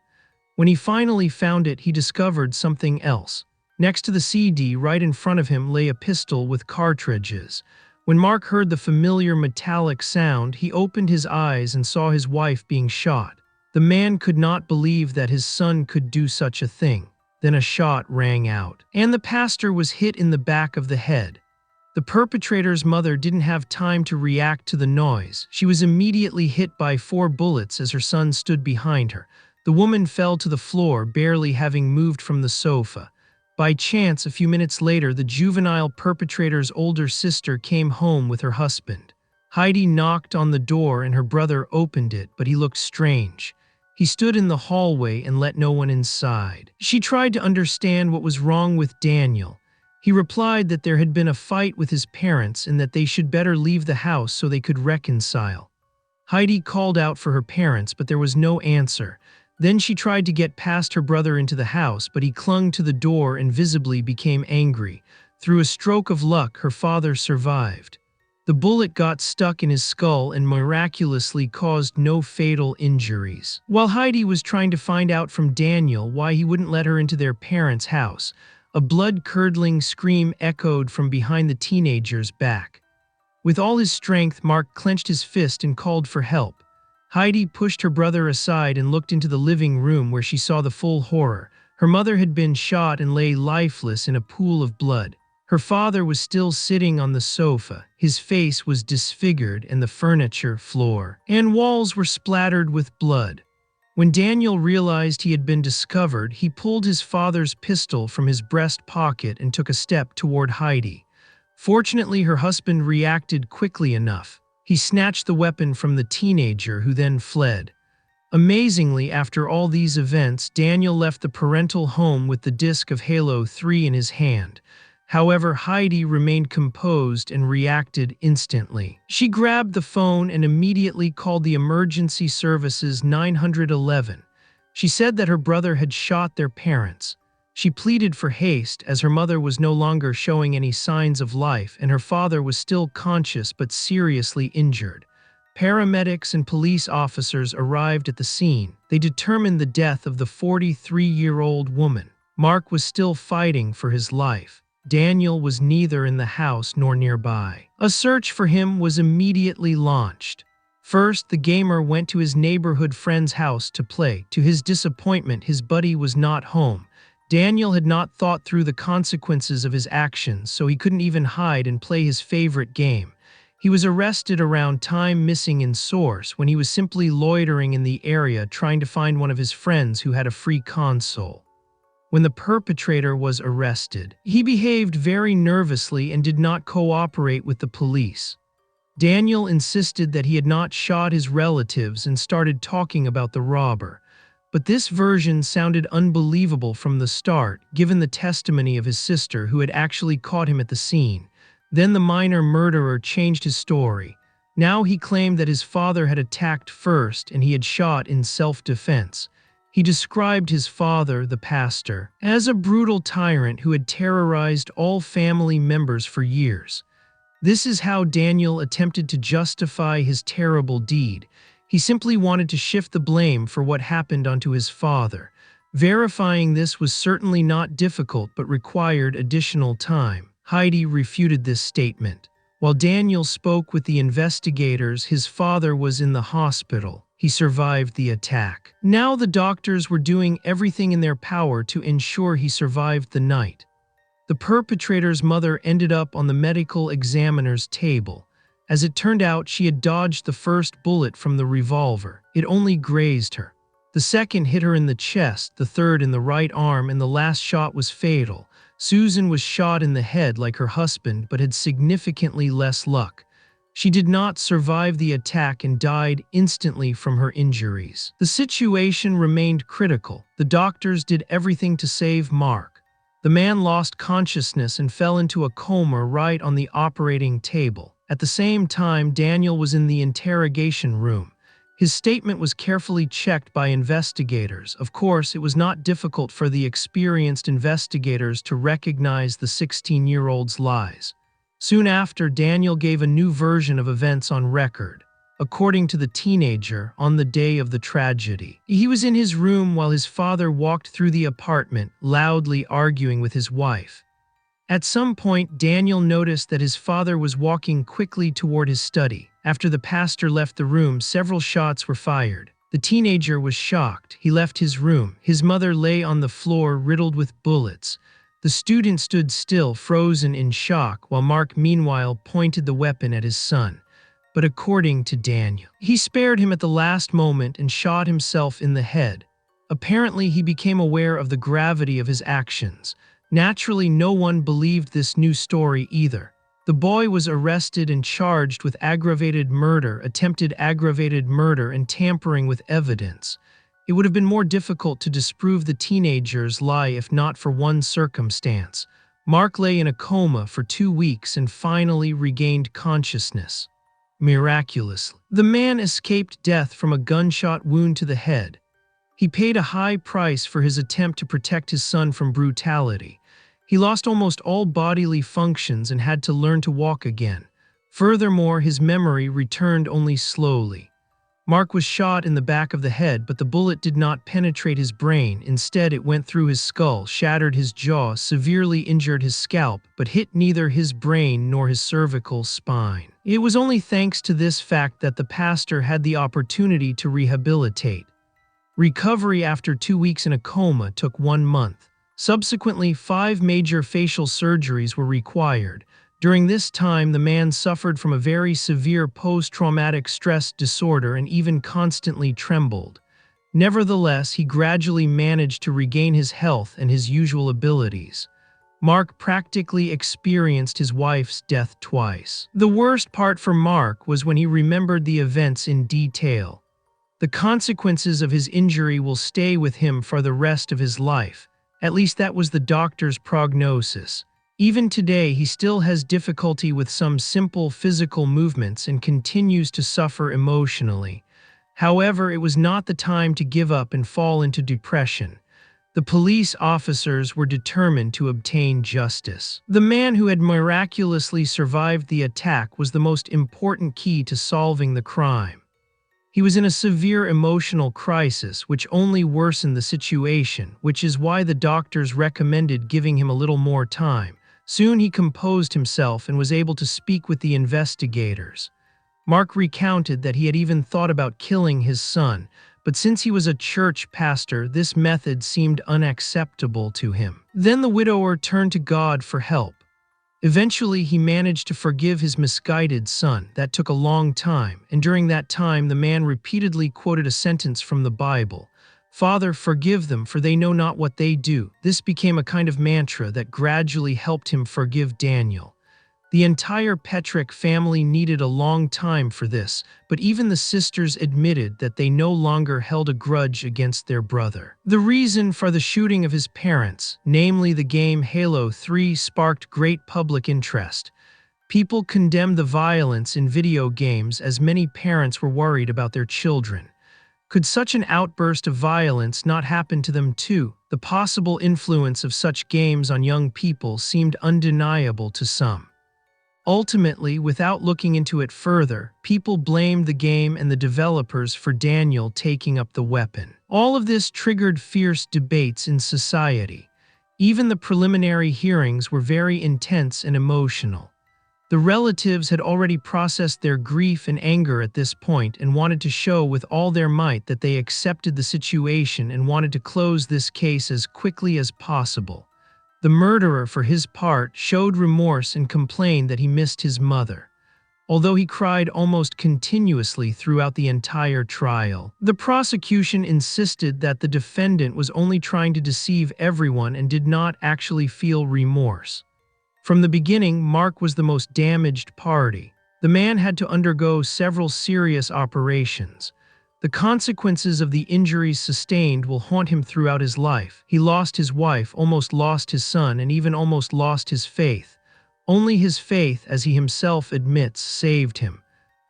When he finally found it, he discovered something else. Next to the CD, right in front of him, lay a pistol with cartridges. When Mark heard the familiar metallic sound, he opened his eyes and saw his wife being shot. The man could not believe that his son could do such a thing. Then a shot rang out, and the pastor was hit in the back of the head. The perpetrator's mother didn't have time to react to the noise. She was immediately hit by 4 bullets as her son stood behind her. The woman fell to the floor, barely having moved from the sofa. By chance, a few minutes later, the juvenile perpetrator's older sister came home with her husband. Heidi knocked on the door and her brother opened it, but he looked strange. He stood in the hallway and let no one inside. She tried to understand what was wrong with Daniel. He replied that there had been a fight with his parents and that they should better leave the house so they could reconcile. Heidi called out for her parents, but there was no answer. Then she tried to get past her brother into the house, but he clung to the door and visibly became angry. Through a stroke of luck, her father survived. The bullet got stuck in his skull and miraculously caused no fatal injuries. While Heidi was trying to find out from Daniel why he wouldn't let her into their parents' house, a blood-curdling scream echoed from behind the teenager's back. With all his strength, Mark clenched his fist and called for help. Heidi pushed her brother aside and looked into the living room where she saw the full horror. Her mother had been shot and lay lifeless in a pool of blood. Her father was still sitting on the sofa. His face was disfigured and the furniture, floor, and walls were splattered with blood. When Daniel realized he had been discovered, he pulled his father's pistol from his breast pocket and took a step toward Heidi. Fortunately, her husband reacted quickly enough. He snatched the weapon from the teenager, who then fled. Amazingly, after all these events, Daniel left the parental home with the disc of Halo 3 in his hand. However, Heidi remained composed and reacted instantly. She grabbed the phone and immediately called the emergency services 911. She said that her brother had shot their parents. She pleaded for haste as her mother was no longer showing any signs of life and her father was still conscious but seriously injured. Paramedics and police officers arrived at the scene. They determined the death of the 43-year-old woman. Mark was still fighting for his life. Daniel was neither in the house nor nearby. A search for him was immediately launched. First, the gamer went to his neighborhood friend's house to play. To his disappointment, his buddy was not home. Daniel had not thought through the consequences of his actions, so he couldn't even hide and play his favorite game. He was arrested around time missing in source when he was simply loitering in the area trying to find one of his friends who had a free console. When the perpetrator was arrested, he behaved very nervously and did not cooperate with the police. Daniel insisted that he had not shot his relatives and started talking about the robber. But this version sounded unbelievable from the start, given the testimony of his sister who had actually caught him at the scene. Then the minor murderer changed his story. Now he claimed that his father had attacked first and he had shot in self-defense. He described his father, the pastor, as a brutal tyrant who had terrorized all family members for years. This is how Daniel attempted to justify his terrible deed. He simply wanted to shift the blame for what happened onto his father. Verifying this was certainly not difficult but required additional time. Heidi refuted this statement. While Daniel spoke with the investigators, his father was in the hospital. He survived the attack. Now the doctors were doing everything in their power to ensure he survived the night. The perpetrator's mother ended up on the medical examiner's table. As it turned out, she had dodged the first bullet from the revolver. It only grazed her. The second hit her in the chest, the third in the right arm, and the last shot was fatal. Susan was shot in the head like her husband, but had significantly less luck. She did not survive the attack and died instantly from her injuries. The situation remained critical. The doctors did everything to save Mark. The man lost consciousness and fell into a coma right on the operating table. At the same time, Daniel was in the interrogation room. His statement was carefully checked by investigators. Of course, it was not difficult for the experienced investigators to recognize the 16-year-old's lies. Soon after, Daniel gave a new version of events on record. According to the teenager, on the day of the tragedy, he was in his room while his father walked through the apartment, loudly arguing with his wife. At some point, Daniel noticed that his father was walking quickly toward his study. After the pastor left the room, several shots were fired. The teenager was shocked. He left his room. His mother lay on the floor, riddled with bullets. The student stood still, frozen in shock, while Mark meanwhile pointed the weapon at his son. But according to Daniel, he spared him at the last moment and shot himself in the head. Apparently, he became aware of the gravity of his actions. Naturally, no one believed this new story either. The boy was arrested and charged with aggravated murder, attempted aggravated murder, and tampering with evidence. It would have been more difficult to disprove the teenager's lie if not for one circumstance. Mark lay in a coma for 2 weeks and finally regained consciousness. Miraculously, the man escaped death from a gunshot wound to the head. He paid a high price for his attempt to protect his son from brutality. He lost almost all bodily functions and had to learn to walk again. Furthermore, his memory returned only slowly. Mark was shot in the back of the head, but the bullet did not penetrate his brain. Instead, it went through his skull, shattered his jaw, severely injured his scalp, but hit neither his brain nor his cervical spine. It was only thanks to this fact that the pastor had the opportunity to rehabilitate. Recovery after 2 weeks in a coma took 1 month. Subsequently, 5 major facial surgeries were required. During this time, the man suffered from a very severe post-traumatic stress disorder and even constantly trembled. Nevertheless, he gradually managed to regain his health and his usual abilities. Mark practically experienced his wife's death twice. The worst part for Mark was when he remembered the events in detail. The consequences of his injury will stay with him for the rest of his life. At least that was the doctor's prognosis. Even today, he still has difficulty with some simple physical movements and continues to suffer emotionally. However, it was not the time to give up and fall into depression. The police officers were determined to obtain justice. The man who had miraculously survived the attack was the most important key to solving the crime. He was in a severe emotional crisis, which only worsened the situation, which is why the doctors recommended giving him a little more time. Soon he composed himself and was able to speak with the investigators. Mark recounted that he had even thought about killing his son, but since he was a church pastor, this method seemed unacceptable to him. Then the widower turned to God for help. Eventually, he managed to forgive his misguided son. That took a long time, and during that time, the man repeatedly quoted a sentence from the Bible. "Father, forgive them, for they know not what they do." This became a kind of mantra that gradually helped him forgive Daniel. The entire Petrick family needed a long time for this, but even the sisters admitted that they no longer held a grudge against their brother. The reason for the shooting of his parents, namely the game Halo 3, sparked great public interest. People condemned the violence in video games as many parents were worried about their children. Could such an outburst of violence not happen to them too? The possible influence of such games on young people seemed undeniable to some. Ultimately, without looking into it further, people blamed the game and the developers for Daniel taking up the weapon. All of this triggered fierce debates in society. Even the preliminary hearings were very intense and emotional. The relatives had already processed their grief and anger at this point and wanted to show with all their might that they accepted the situation and wanted to close this case as quickly as possible. The murderer, for his part, showed remorse and complained that he missed his mother, although he cried almost continuously throughout the entire trial. The prosecution insisted that the defendant was only trying to deceive everyone and did not actually feel remorse. From the beginning, Mark was the most damaged party. The man had to undergo several serious operations. The consequences of the injuries sustained will haunt him throughout his life. He lost his wife, almost lost his son, and even almost lost his faith. Only his faith, as he himself admits, saved him.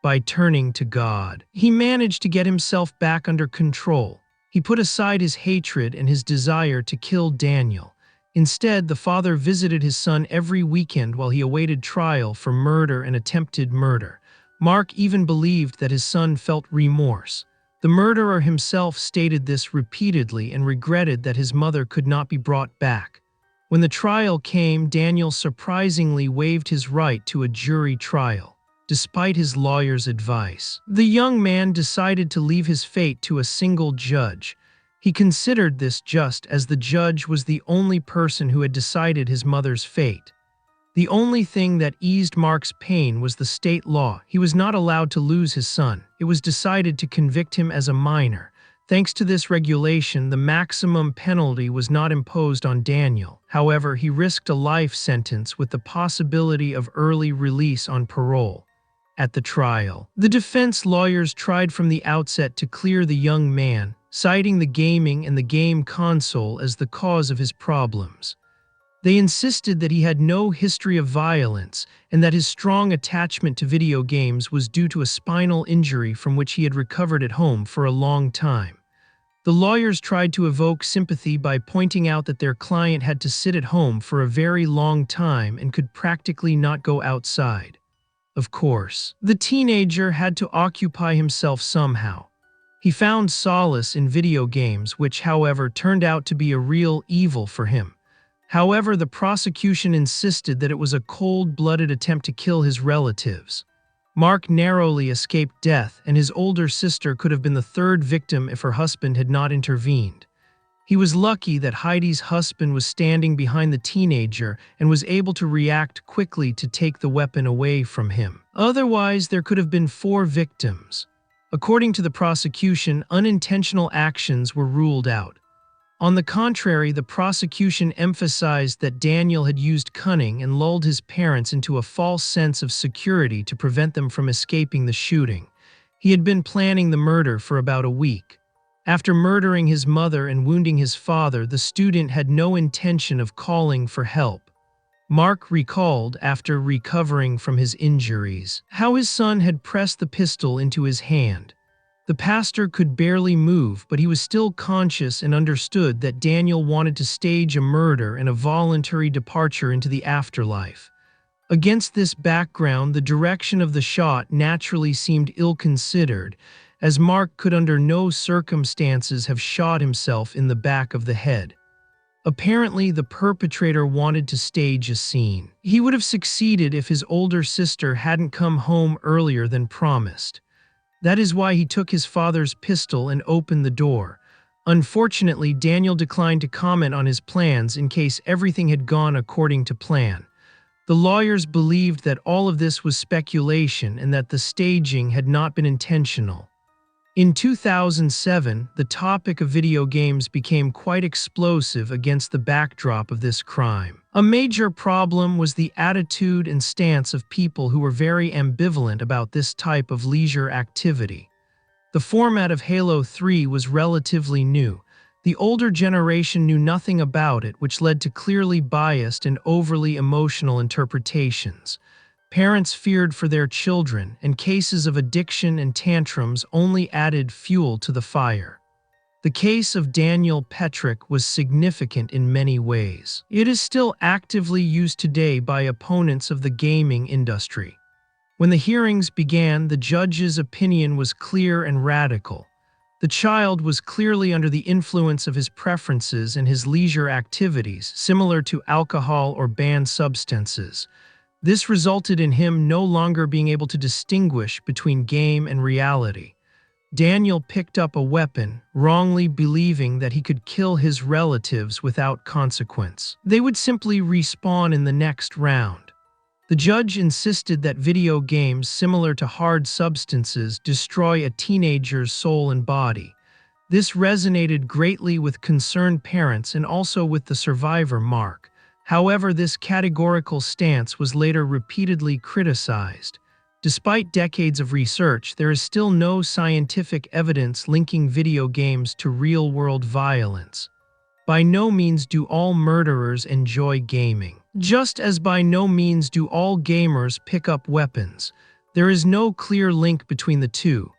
By turning to God, he managed to get himself back under control. He put aside his hatred and his desire to kill Daniel. Instead, the father visited his son every weekend while he awaited trial for murder and attempted murder. Mark even believed that his son felt remorse. The murderer himself stated this repeatedly and regretted that his mother could not be brought back. When the trial came, Daniel surprisingly waived his right to a jury trial, despite his lawyer's advice. The young man decided to leave his fate to a single judge. He considered this just, as the judge was the only person who had decided his mother's fate. The only thing that eased Mark's pain was the state law. He was not allowed to lose his son. It was decided to convict him as a minor. Thanks to this regulation, the maximum penalty was not imposed on Daniel. However, he risked a life sentence with the possibility of early release on parole. At the trial, the defense lawyers tried from the outset to clear the young man, citing the gaming and the game console as the cause of his problems. They insisted that he had no history of violence and that his strong attachment to video games was due to a spinal injury from which he had recovered at home for a long time. The lawyers tried to evoke sympathy by pointing out that their client had to sit at home for a very long time and could practically not go outside. Of course, the teenager had to occupy himself somehow. He found solace in video games, which, however, turned out to be a real evil for him. However, the prosecution insisted that it was a cold-blooded attempt to kill his relatives. Mark narrowly escaped death, and his older sister could have been the third victim if her husband had not intervened. He was lucky that Heidi's husband was standing behind the teenager and was able to react quickly to take the weapon away from him. Otherwise, there could have been 4 victims. According to the prosecution, unintentional actions were ruled out. On the contrary, the prosecution emphasized that Daniel had used cunning and lulled his parents into a false sense of security to prevent them from escaping the shooting. He had been planning the murder for about a week. After murdering his mother and wounding his father, the student had no intention of calling for help. Mark recalled, after recovering from his injuries, how his son had pressed the pistol into his hand. The pastor could barely move, but he was still conscious and understood that Daniel wanted to stage a murder and a voluntary departure into the afterlife. Against this background, the direction of the shot naturally seemed ill-considered, as Mark could under no circumstances have shot himself in the back of the head. Apparently, the perpetrator wanted to stage a scene. He would have succeeded if his older sister hadn't come home earlier than promised. That is why he took his father's pistol and opened the door. Unfortunately, Daniel declined to comment on his plans in case everything had gone according to plan. The lawyers believed that all of this was speculation and that the staging had not been intentional. In 2007, the topic of video games became quite explosive against the backdrop of this crime. A major problem was the attitude and stance of people who were very ambivalent about this type of leisure activity. The format of Halo 3 was relatively new. The older generation knew nothing about it, which led to clearly biased and overly emotional interpretations. Parents feared for their children, and cases of addiction and tantrums only added fuel to the fire. The case of Daniel Petrick was significant in many ways. It is still actively used today by opponents of the gaming industry. When the hearings began, the judge's opinion was clear and radical. The child was clearly under the influence of his preferences and his leisure activities, similar to alcohol or banned substances. This resulted in him no longer being able to distinguish between game and reality. Daniel picked up a weapon, wrongly believing that he could kill his relatives without consequence. They would simply respawn in the next round. The judge insisted that video games, similar to hard substances, destroy a teenager's soul and body. This resonated greatly with concerned parents and also with the survivor, Mark. However, this categorical stance was later repeatedly criticized. Despite decades of research, there is still no scientific evidence linking video games to real-world violence. By no means do all murderers enjoy gaming. Just as by no means do all gamers pick up weapons. There is no clear link between the two.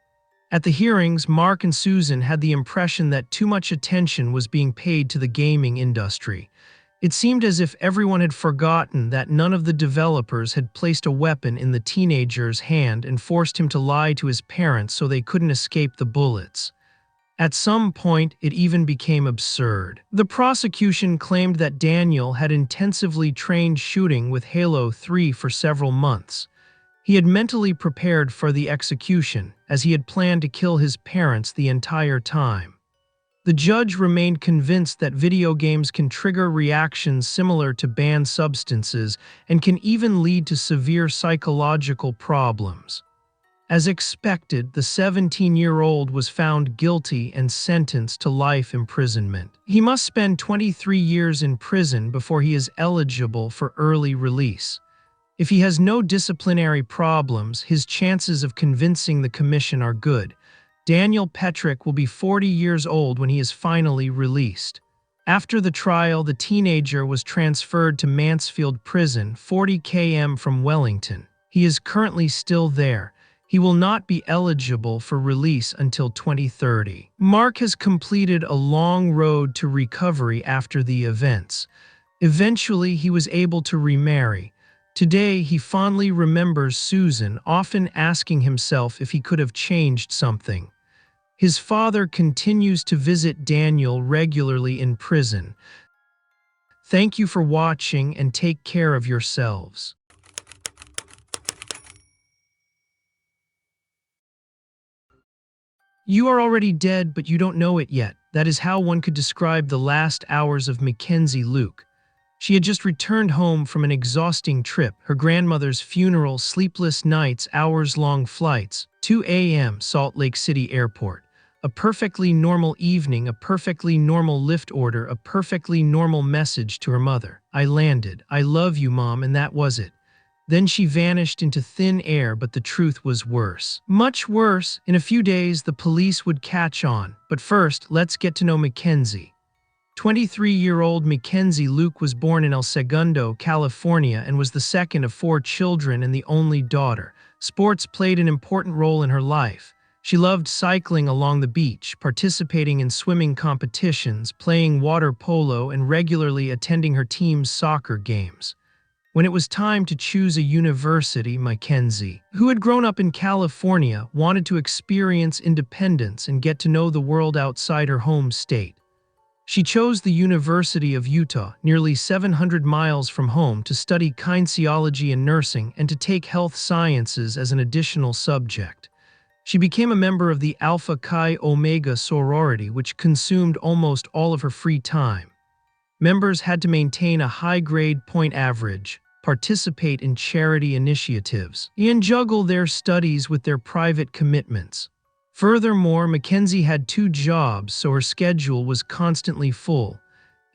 At the hearings, Mark and Susan had the impression that too much attention was being paid to the gaming industry. It seemed as if everyone had forgotten that none of the developers had placed a weapon in the teenager's hand and forced him to lie to his parents so they couldn't escape the bullets. At some point, it even became absurd. The prosecution claimed that Daniel had intensively trained shooting with Halo 3 for several months. He had mentally prepared for the execution, as he had planned to kill his parents the entire time. The judge remained convinced that video games can trigger reactions similar to banned substances and can even lead to severe psychological problems. As expected, the 17-year-old was found guilty and sentenced to life imprisonment. He must spend 23 years in prison before he is eligible for early release. If he has no disciplinary problems, his chances of convincing the commission are good. Daniel Petrick will be 40 years old when he is finally released. After the trial, the teenager was transferred to Mansfield Prison, 40 km from Wellington. He is currently still there. He will not be eligible for release until 2030. Mark has completed a long road to recovery after the events. Eventually, he was able to remarry. Today, he fondly remembers Susan, often asking himself if he could have changed something. His father continues to visit Daniel regularly in prison. Thank you for watching and take care of yourselves. You are already dead, but you don't know it yet. That is how one could describe the last hours of Mackenzie Luke. She had just returned home from an exhausting trip, her grandmother's funeral, sleepless nights, hours-long flights, 2 a.m. Salt Lake City Airport. A perfectly normal evening, a perfectly normal lift order, a perfectly normal message to her mother. I landed. I love you, Mom, and that was it. Then she vanished into thin air, but the truth was worse. Much worse. In a few days, the police would catch on. But first, let's get to know Mackenzie. 23-year-old Mackenzie Luke was born in El Segundo, California, and was the second of 4 children and the only daughter. Sports played an important role in her life. She loved cycling along the beach, participating in swimming competitions, playing water polo, and regularly attending her team's soccer games. When it was time to choose a university, Mackenzie, who had grown up in California, wanted to experience independence and get to know the world outside her home state. She chose the University of Utah, nearly 700 miles from home, to study kinesiology and nursing and to take health sciences as an additional subject. She became a member of the Alpha Chi Omega sorority, which consumed almost all of her free time. Members had to maintain a high-grade point average, participate in charity initiatives, and juggle their studies with their private commitments. Furthermore, Mackenzie had 2 jobs, so her schedule was constantly full.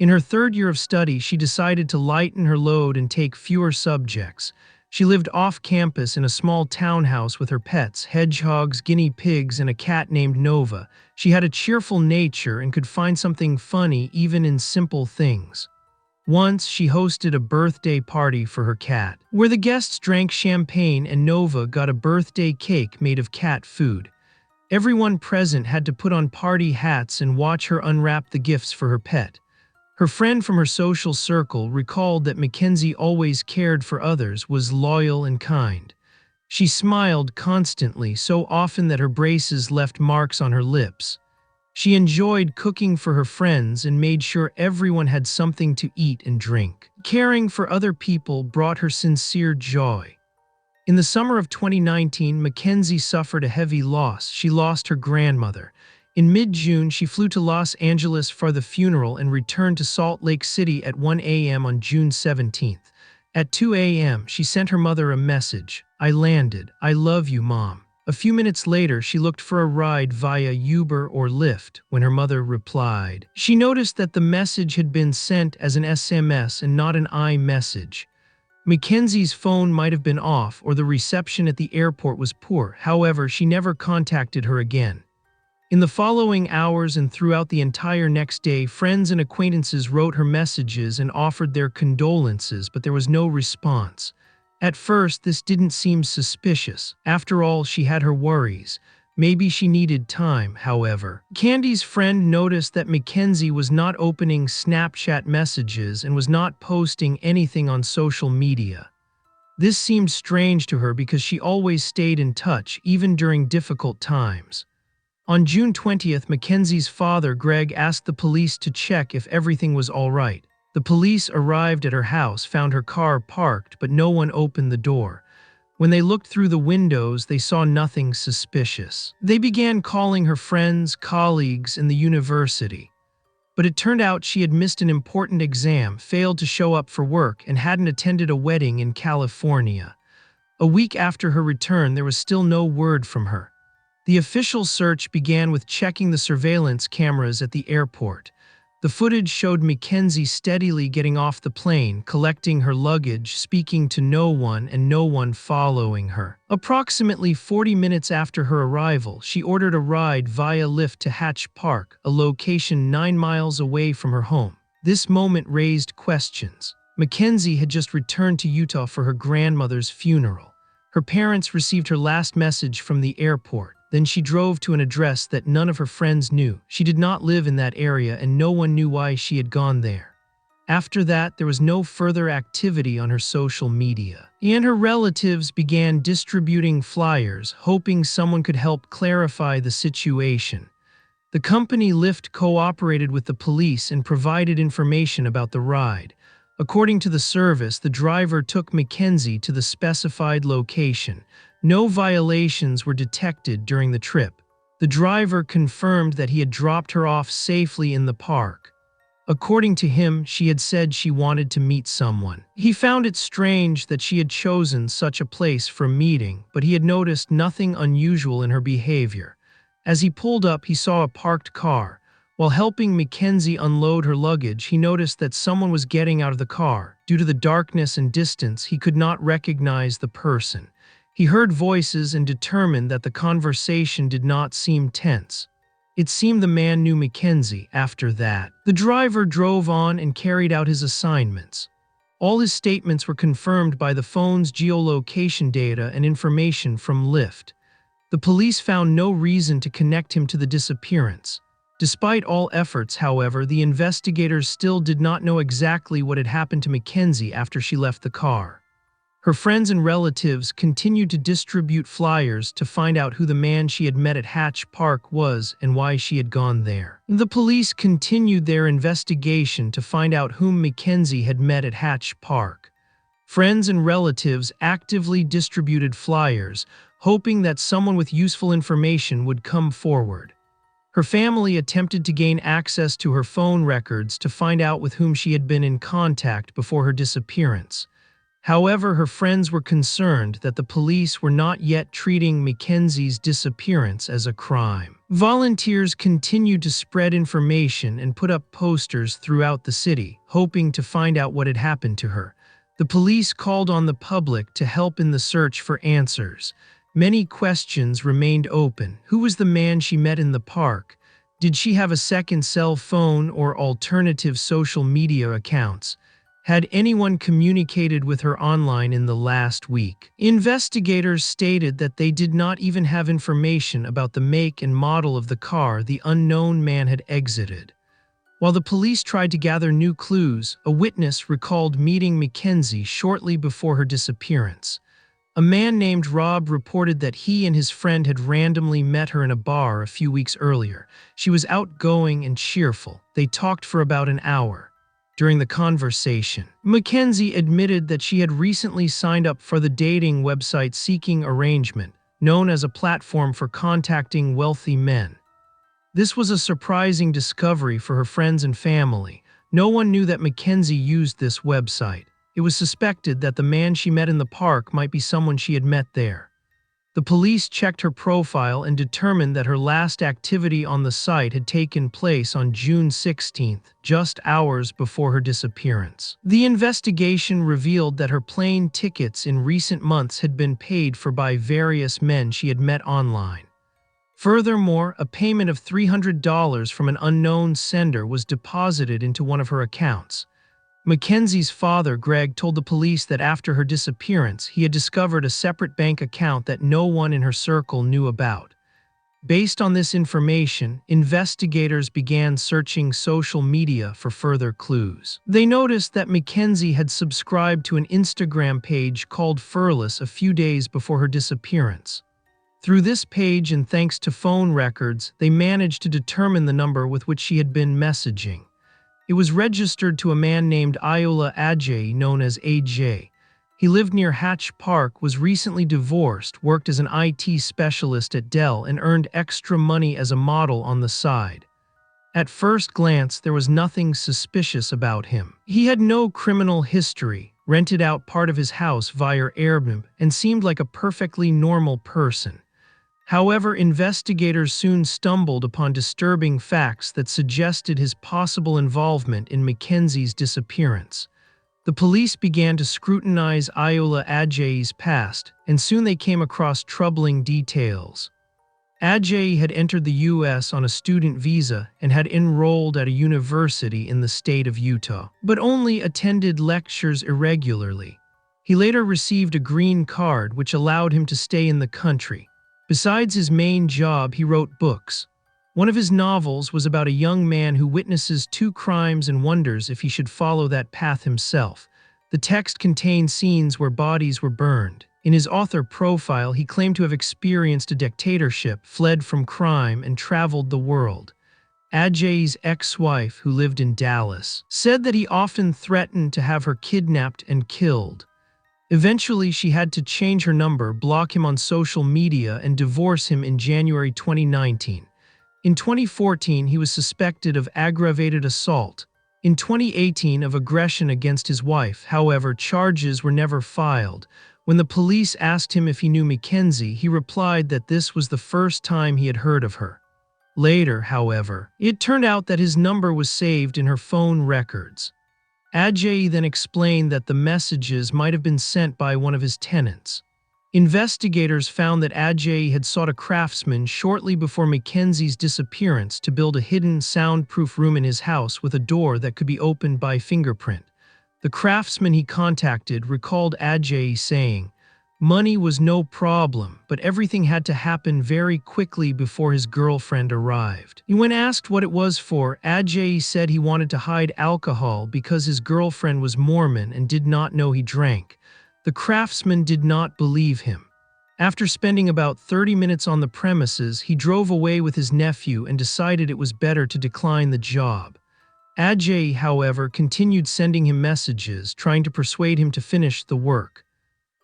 In her 3rd year of study, she decided to lighten her load and take fewer subjects. She lived off campus in a small townhouse with her pets, hedgehogs, guinea pigs, and a cat named Nova. She had a cheerful nature and could find something funny even in simple things. Once, she hosted a birthday party for her cat, where the guests drank champagne and Nova got a birthday cake made of cat food. Everyone present had to put on party hats and watch her unwrap the gifts for her pet. Her friend from her social circle recalled that Mackenzie always cared for others, was loyal and kind. She smiled constantly, so often that her braces left marks on her lips. She enjoyed cooking for her friends and made sure everyone had something to eat and drink. Caring for other people brought her sincere joy. In the summer of 2019, Mackenzie suffered a heavy loss. She lost her grandmother. In mid-June, she flew to Los Angeles for the funeral and returned to Salt Lake City at 1 a.m. on June 17th. At 2 a.m., she sent her mother a message. I landed. I love you, Mom. A few minutes later, she looked for a ride via Uber or Lyft when her mother replied. She noticed that the message had been sent as an SMS and not an iMessage. Mackenzie's phone might have been off or the reception at the airport was poor. However, she never contacted her again. In the following hours and throughout the entire next day, friends and acquaintances wrote her messages and offered their condolences, but there was no response. At first, this didn't seem suspicious. After all, she had her worries. Maybe she needed time, however. Candy's friend noticed that Mackenzie was not opening Snapchat messages and was not posting anything on social media. This seemed strange to her because she always stayed in touch, even during difficult times. On June 20th, Mackenzie's father, Greg, asked the police to check if everything was all right. The police arrived at her house, found her car parked, but no one opened the door. When they looked through the windows, they saw nothing suspicious. They began calling her friends, colleagues, and the university. But it turned out she had missed an important exam, failed to show up for work, and hadn't attended a wedding in California. A week after her return, there was still no word from her. The official search began with checking the surveillance cameras at the airport. The footage showed Mackenzie steadily getting off the plane, collecting her luggage, speaking to no one, and no one following her. Approximately 40 minutes after her arrival, she ordered a ride via Lyft to Hatch Park, a location 9 miles away from her home. This moment raised questions. Mackenzie had just returned to Utah for her grandmother's funeral. Her parents received her last message from the airport. Then she drove to an address that none of her friends knew. She did not live in that area and no one knew why she had gone there. After that, there was no further activity on her social media. And her relatives began distributing flyers, hoping someone could help clarify the situation. The company Lyft cooperated with the police and provided information about the ride. According to the service, the driver took Mackenzie to the specified location. No violations were detected during the trip. The driver confirmed that he had dropped her off safely in the park. According to him, she had said she wanted to meet someone. He found it strange that she had chosen such a place for a meeting, but he had noticed nothing unusual in her behavior. As he pulled up, he saw a parked car. While helping Mackenzie unload her luggage, he noticed that someone was getting out of the car. Due to the darkness and distance, he could not recognize the person. He heard voices and determined that the conversation did not seem tense. It seemed the man knew Mackenzie. After that, the driver drove on and carried out his assignments. All his statements were confirmed by the phone's geolocation data and information from Lyft. The police found no reason to connect him to the disappearance. Despite all efforts, however, the investigators still did not know exactly what had happened to Mackenzie after she left the car. Her friends and relatives continued to distribute flyers to find out who the man she had met at Hatch Park was and why she had gone there. The police continued their investigation to find out whom Mackenzie had met at Hatch Park. Friends and relatives actively distributed flyers, hoping that someone with useful information would come forward. Her family attempted to gain access to her phone records to find out with whom she had been in contact before her disappearance. However, her friends were concerned that the police were not yet treating Mackenzie's disappearance as a crime. Volunteers continued to spread information and put up posters throughout the city, hoping to find out what had happened to her. The police called on the public to help in the search for answers. Many questions remained open. Who was the man she met in the park? Did she have a second cell phone or alternative social media accounts? Had anyone communicated with her online in the last week? Investigators stated that they did not even have information about the make and model of the car the unknown man had exited. While the police tried to gather new clues, a witness recalled meeting Mackenzie shortly before her disappearance. A man named Rob reported that he and his friend had randomly met her in a bar a few weeks earlier. She was outgoing and cheerful. They talked for about an hour. During the conversation, Mackenzie admitted that she had recently signed up for the dating website Seeking Arrangement, known as a platform for contacting wealthy men. This was a surprising discovery for her friends and family. No one knew that Mackenzie used this website. It was suspected that the man she met in the park might be someone she had met there. The police checked her profile and determined that her last activity on the site had taken place on June 16th, just hours before her disappearance. The investigation revealed that her plane tickets in recent months had been paid for by various men she had met online. Furthermore, a payment of $300 from an unknown sender was deposited into one of her accounts. Mackenzie's father, Greg, told the police that after her disappearance, he had discovered a separate bank account that no one in her circle knew about. Based on this information, investigators began searching social media for further clues. They noticed that Mackenzie had subscribed to an Instagram page called Fearless a few days before her disappearance. Through this page and thanks to phone records, they managed to determine the number with which she had been messaging. It was registered to a man named Iola Ajay, known as AJ. He lived near Hatch Park, was recently divorced, worked as an IT specialist at Dell, and earned extra money as a model on the side. At first glance, there was nothing suspicious about him. He had no criminal history, rented out part of his house via Airbnb, and seemed like a perfectly normal person. However, investigators soon stumbled upon disturbing facts that suggested his possible involvement in Mackenzie's disappearance. The police began to scrutinize Ayoola Ajayi's past, and soon they came across troubling details. Ajayi had entered the U.S. on a student visa and had enrolled at a university in the state of Utah, but only attended lectures irregularly. He later received a green card which allowed him to stay in the country. Besides his main job, he wrote books. One of his novels was about a young man who witnesses two crimes and wonders if he should follow that path himself. The text contained scenes where bodies were burned. In his author profile, he claimed to have experienced a dictatorship, fled from crime, and traveled the world. Ajayi's ex-wife, who lived in Dallas, said that he often threatened to have her kidnapped and killed. Eventually, she had to change her number, block him on social media, and divorce him in January 2019. In 2014, he was suspected of aggravated assault. In 2018, of aggression against his wife. However, charges were never filed. When the police asked him if he knew Mackenzie, he replied that this was the first time he had heard of her. Later, however, it turned out that his number was saved in her phone records. Ajayi then explained that the messages might have been sent by one of his tenants. Investigators found that Ajayi had sought a craftsman shortly before Mackenzie's disappearance to build a hidden soundproof room in his house with a door that could be opened by fingerprint. The craftsman he contacted recalled Ajayi saying, "Money was no problem, but everything had to happen very quickly before his girlfriend arrived." When asked what it was for, Ajayi said he wanted to hide alcohol because his girlfriend was Mormon and did not know he drank. The craftsman did not believe him. After spending about 30 minutes on the premises, he drove away with his nephew and decided it was better to decline the job. Ajayi, however, continued sending him messages, trying to persuade him to finish the work.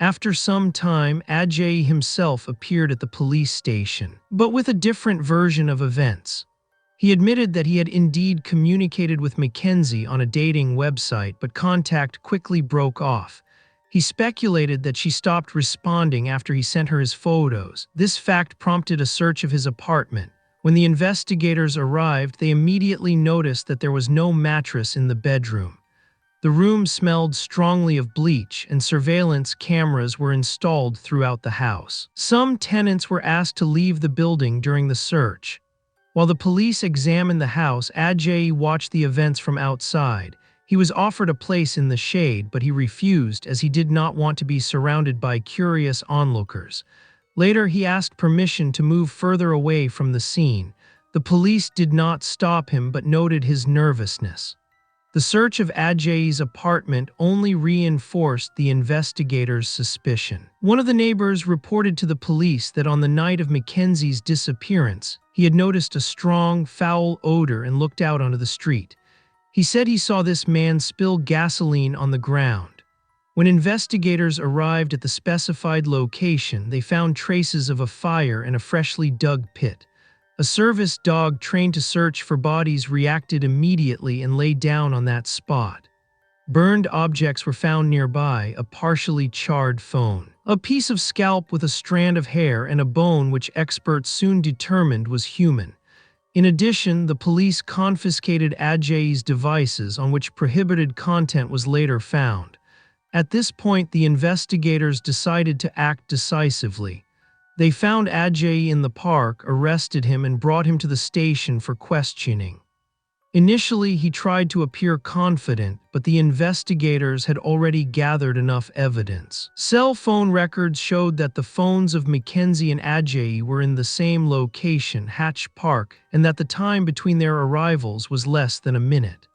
After some time, Ajayi himself appeared at the police station, but with a different version of events. He admitted that he had indeed communicated with Mackenzie on a dating website, but contact quickly broke off. He speculated that she stopped responding after he sent her his photos. This fact prompted a search of his apartment. When the investigators arrived, they immediately noticed that there was no mattress in the bedroom. The room smelled strongly of bleach, and surveillance cameras were installed throughout the house. Some tenants were asked to leave the building during the search. While the police examined the house, Ajayi watched the events from outside. He was offered a place in the shade, but he refused as he did not want to be surrounded by curious onlookers. Later, he asked permission to move further away from the scene. The police did not stop him but noted his nervousness. The search of Ajayi's apartment only reinforced the investigators' suspicion. One of the neighbors reported to the police that on the night of Mackenzie's disappearance, he had noticed a strong, foul odor and looked out onto the street. He said he saw this man spill gasoline on the ground. When investigators arrived at the specified location, they found traces of a fire and a freshly dug pit. A service dog trained to search for bodies reacted immediately and lay down on that spot. Burned objects were found nearby, a partially charred phone, a piece of scalp with a strand of hair, and a bone which experts soon determined was human. In addition, the police confiscated Ajayi's devices on which prohibited content was later found. At this point, the investigators decided to act decisively. They found Ajayi in the park, arrested him, and brought him to the station for questioning. Initially, he tried to appear confident, but the investigators had already gathered enough evidence. Cell phone records showed that the phones of Mackenzie and Ajayi were in the same location, Hatch Park, and that the time between their arrivals was less than a minute.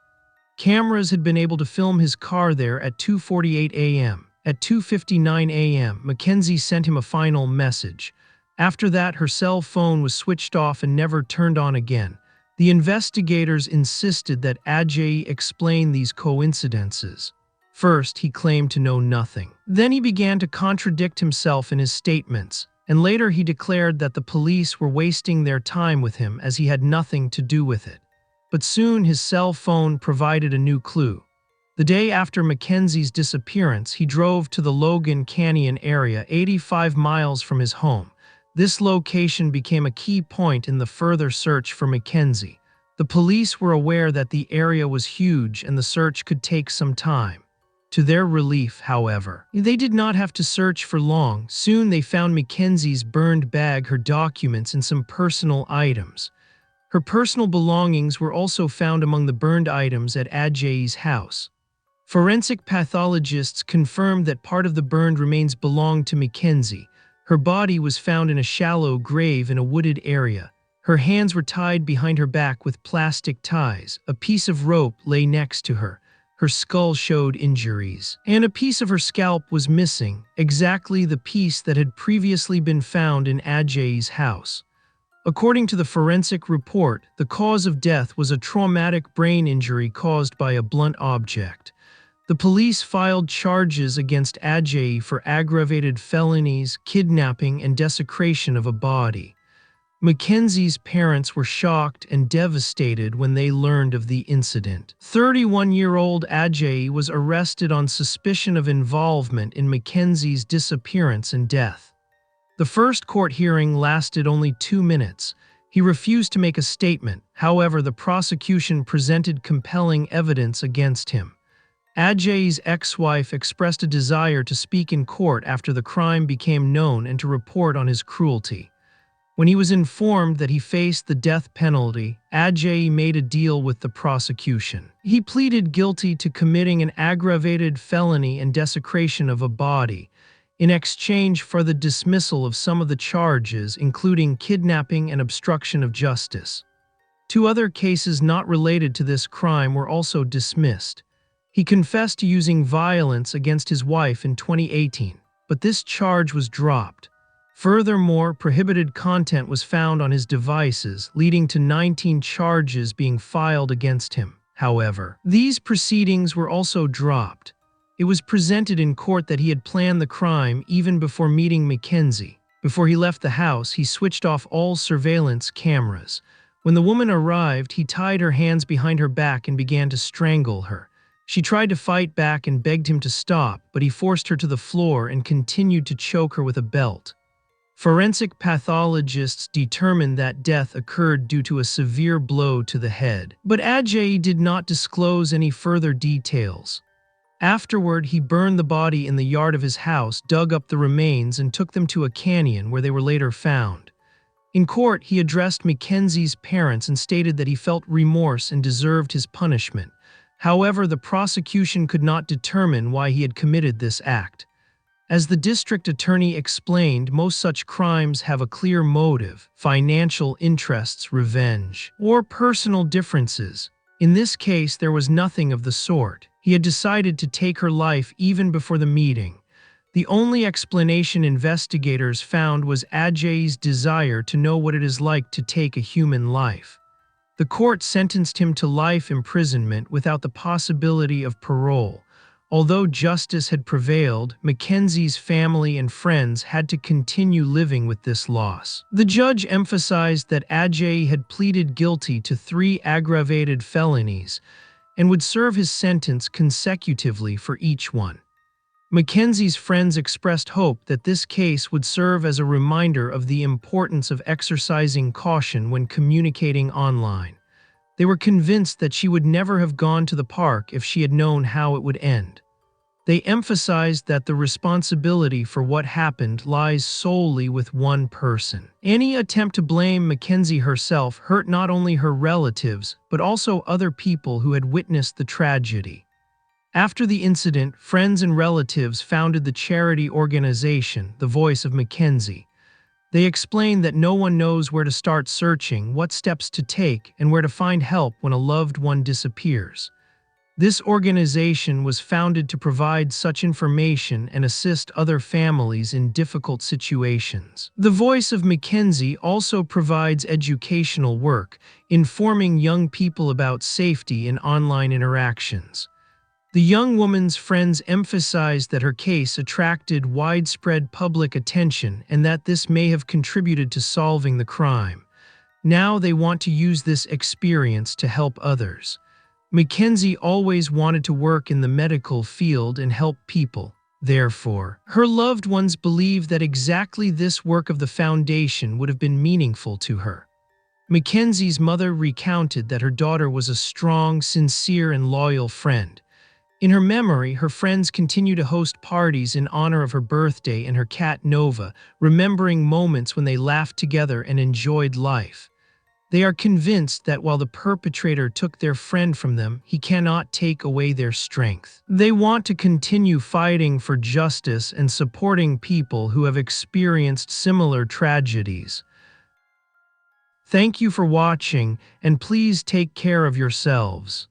Cameras had been able to film his car there at 2:48 a.m. At 2:59 a.m., Mackenzie sent him a final message. After that, her cell phone was switched off and never turned on again. The investigators insisted that Ajayi explain these coincidences. First, he claimed to know nothing. Then he began to contradict himself in his statements, and later he declared that the police were wasting their time with him as he had nothing to do with it. But soon his cell phone provided a new clue. The day after Mackenzie's disappearance, he drove to the Logan Canyon area, 85 miles from his home. This location became a key point in the further search for Mackenzie. The police were aware that the area was huge and the search could take some time. To their relief, however, they did not have to search for long. Soon they found Mackenzie's burned bag, her documents, and some personal items. Her personal belongings were also found among the burned items at Adjaye's house. Forensic pathologists confirmed that part of the burned remains belonged to Mackenzie. Her body was found in a shallow grave in a wooded area. Her hands were tied behind her back with plastic ties. A piece of rope lay next to her. Her skull showed injuries, and a piece of her scalp was missing, exactly the piece that had previously been found in Adjaye's house. According to the forensic report, the cause of death was a traumatic brain injury caused by a blunt object. The police filed charges against Adjaye for aggravated felonies, kidnapping, and desecration of a body. Mackenzie's parents were shocked and devastated when they learned of the incident. 31-year-old Adjaye was arrested on suspicion of involvement in Mackenzie's disappearance and death. The first court hearing lasted only 2 minutes. He refused to make a statement. However, the prosecution presented compelling evidence against him. Adjaye's ex-wife expressed a desire to speak in court after the crime became known and to report on his cruelty. When he was informed that he faced the death penalty, Adjaye made a deal with the prosecution. He pleaded guilty to committing an aggravated felony and desecration of a body, in exchange for the dismissal of some of the charges, including kidnapping and obstruction of justice. 2 other cases not related to this crime were also dismissed. He confessed to using violence against his wife in 2018, but this charge was dropped. Furthermore, prohibited content was found on his devices, leading to 19 charges being filed against him. However, these proceedings were also dropped. It was presented in court that he had planned the crime even before meeting Mackenzie. Before he left the house, he switched off all surveillance cameras. When the woman arrived, he tied her hands behind her back and began to strangle her. She tried to fight back and begged him to stop, but he forced her to the floor and continued to choke her with a belt. Forensic pathologists determined that death occurred due to a severe blow to the head, but Adjaye did not disclose any further details. Afterward, he burned the body in the yard of his house, dug up the remains, and took them to a canyon where they were later found. In court, he addressed Mackenzie's parents and stated that he felt remorse and deserved his punishment. However, the prosecution could not determine why he had committed this act. As the district attorney explained, most such crimes have a clear motive: financial interests, revenge, or personal differences. In this case, there was nothing of the sort. He had decided to take her life even before the meeting. The only explanation investigators found was Adjaye's desire to know what it is like to take a human life. The court sentenced him to life imprisonment without the possibility of parole. Although justice had prevailed, Mackenzie's family and friends had to continue living with this loss. The judge emphasized that Adjaye had pleaded guilty to 3 aggravated felonies and would serve his sentence consecutively for each one. Mackenzie's friends expressed hope that this case would serve as a reminder of the importance of exercising caution when communicating online. They were convinced that she would never have gone to the park if she had known how it would end. They emphasized that the responsibility for what happened lies solely with one person. Any attempt to blame Mackenzie herself hurt not only her relatives, but also other people who had witnessed the tragedy. After the incident, friends and relatives founded the charity organization, The Voice of Mackenzie. They explained that no one knows where to start searching, what steps to take, and where to find help when a loved one disappears. This organization was founded to provide such information and assist other families in difficult situations. The Voice of Mackenzie also provides educational work, informing young people about safety in online interactions. The young woman's friends emphasized that her case attracted widespread public attention and that this may have contributed to solving the crime. Now they want to use this experience to help others. Mackenzie always wanted to work in the medical field and help people. Therefore, her loved ones believed that exactly this work of the foundation would have been meaningful to her. Mackenzie's mother recounted that her daughter was a strong, sincere, and loyal friend. In her memory, her friends continue to host parties in honor of her birthday and her cat Nova, remembering moments when they laughed together and enjoyed life. They are convinced that while the perpetrator took their friend from them, he cannot take away their strength. They want to continue fighting for justice and supporting people who have experienced similar tragedies. Thank you for watching, and please take care of yourselves.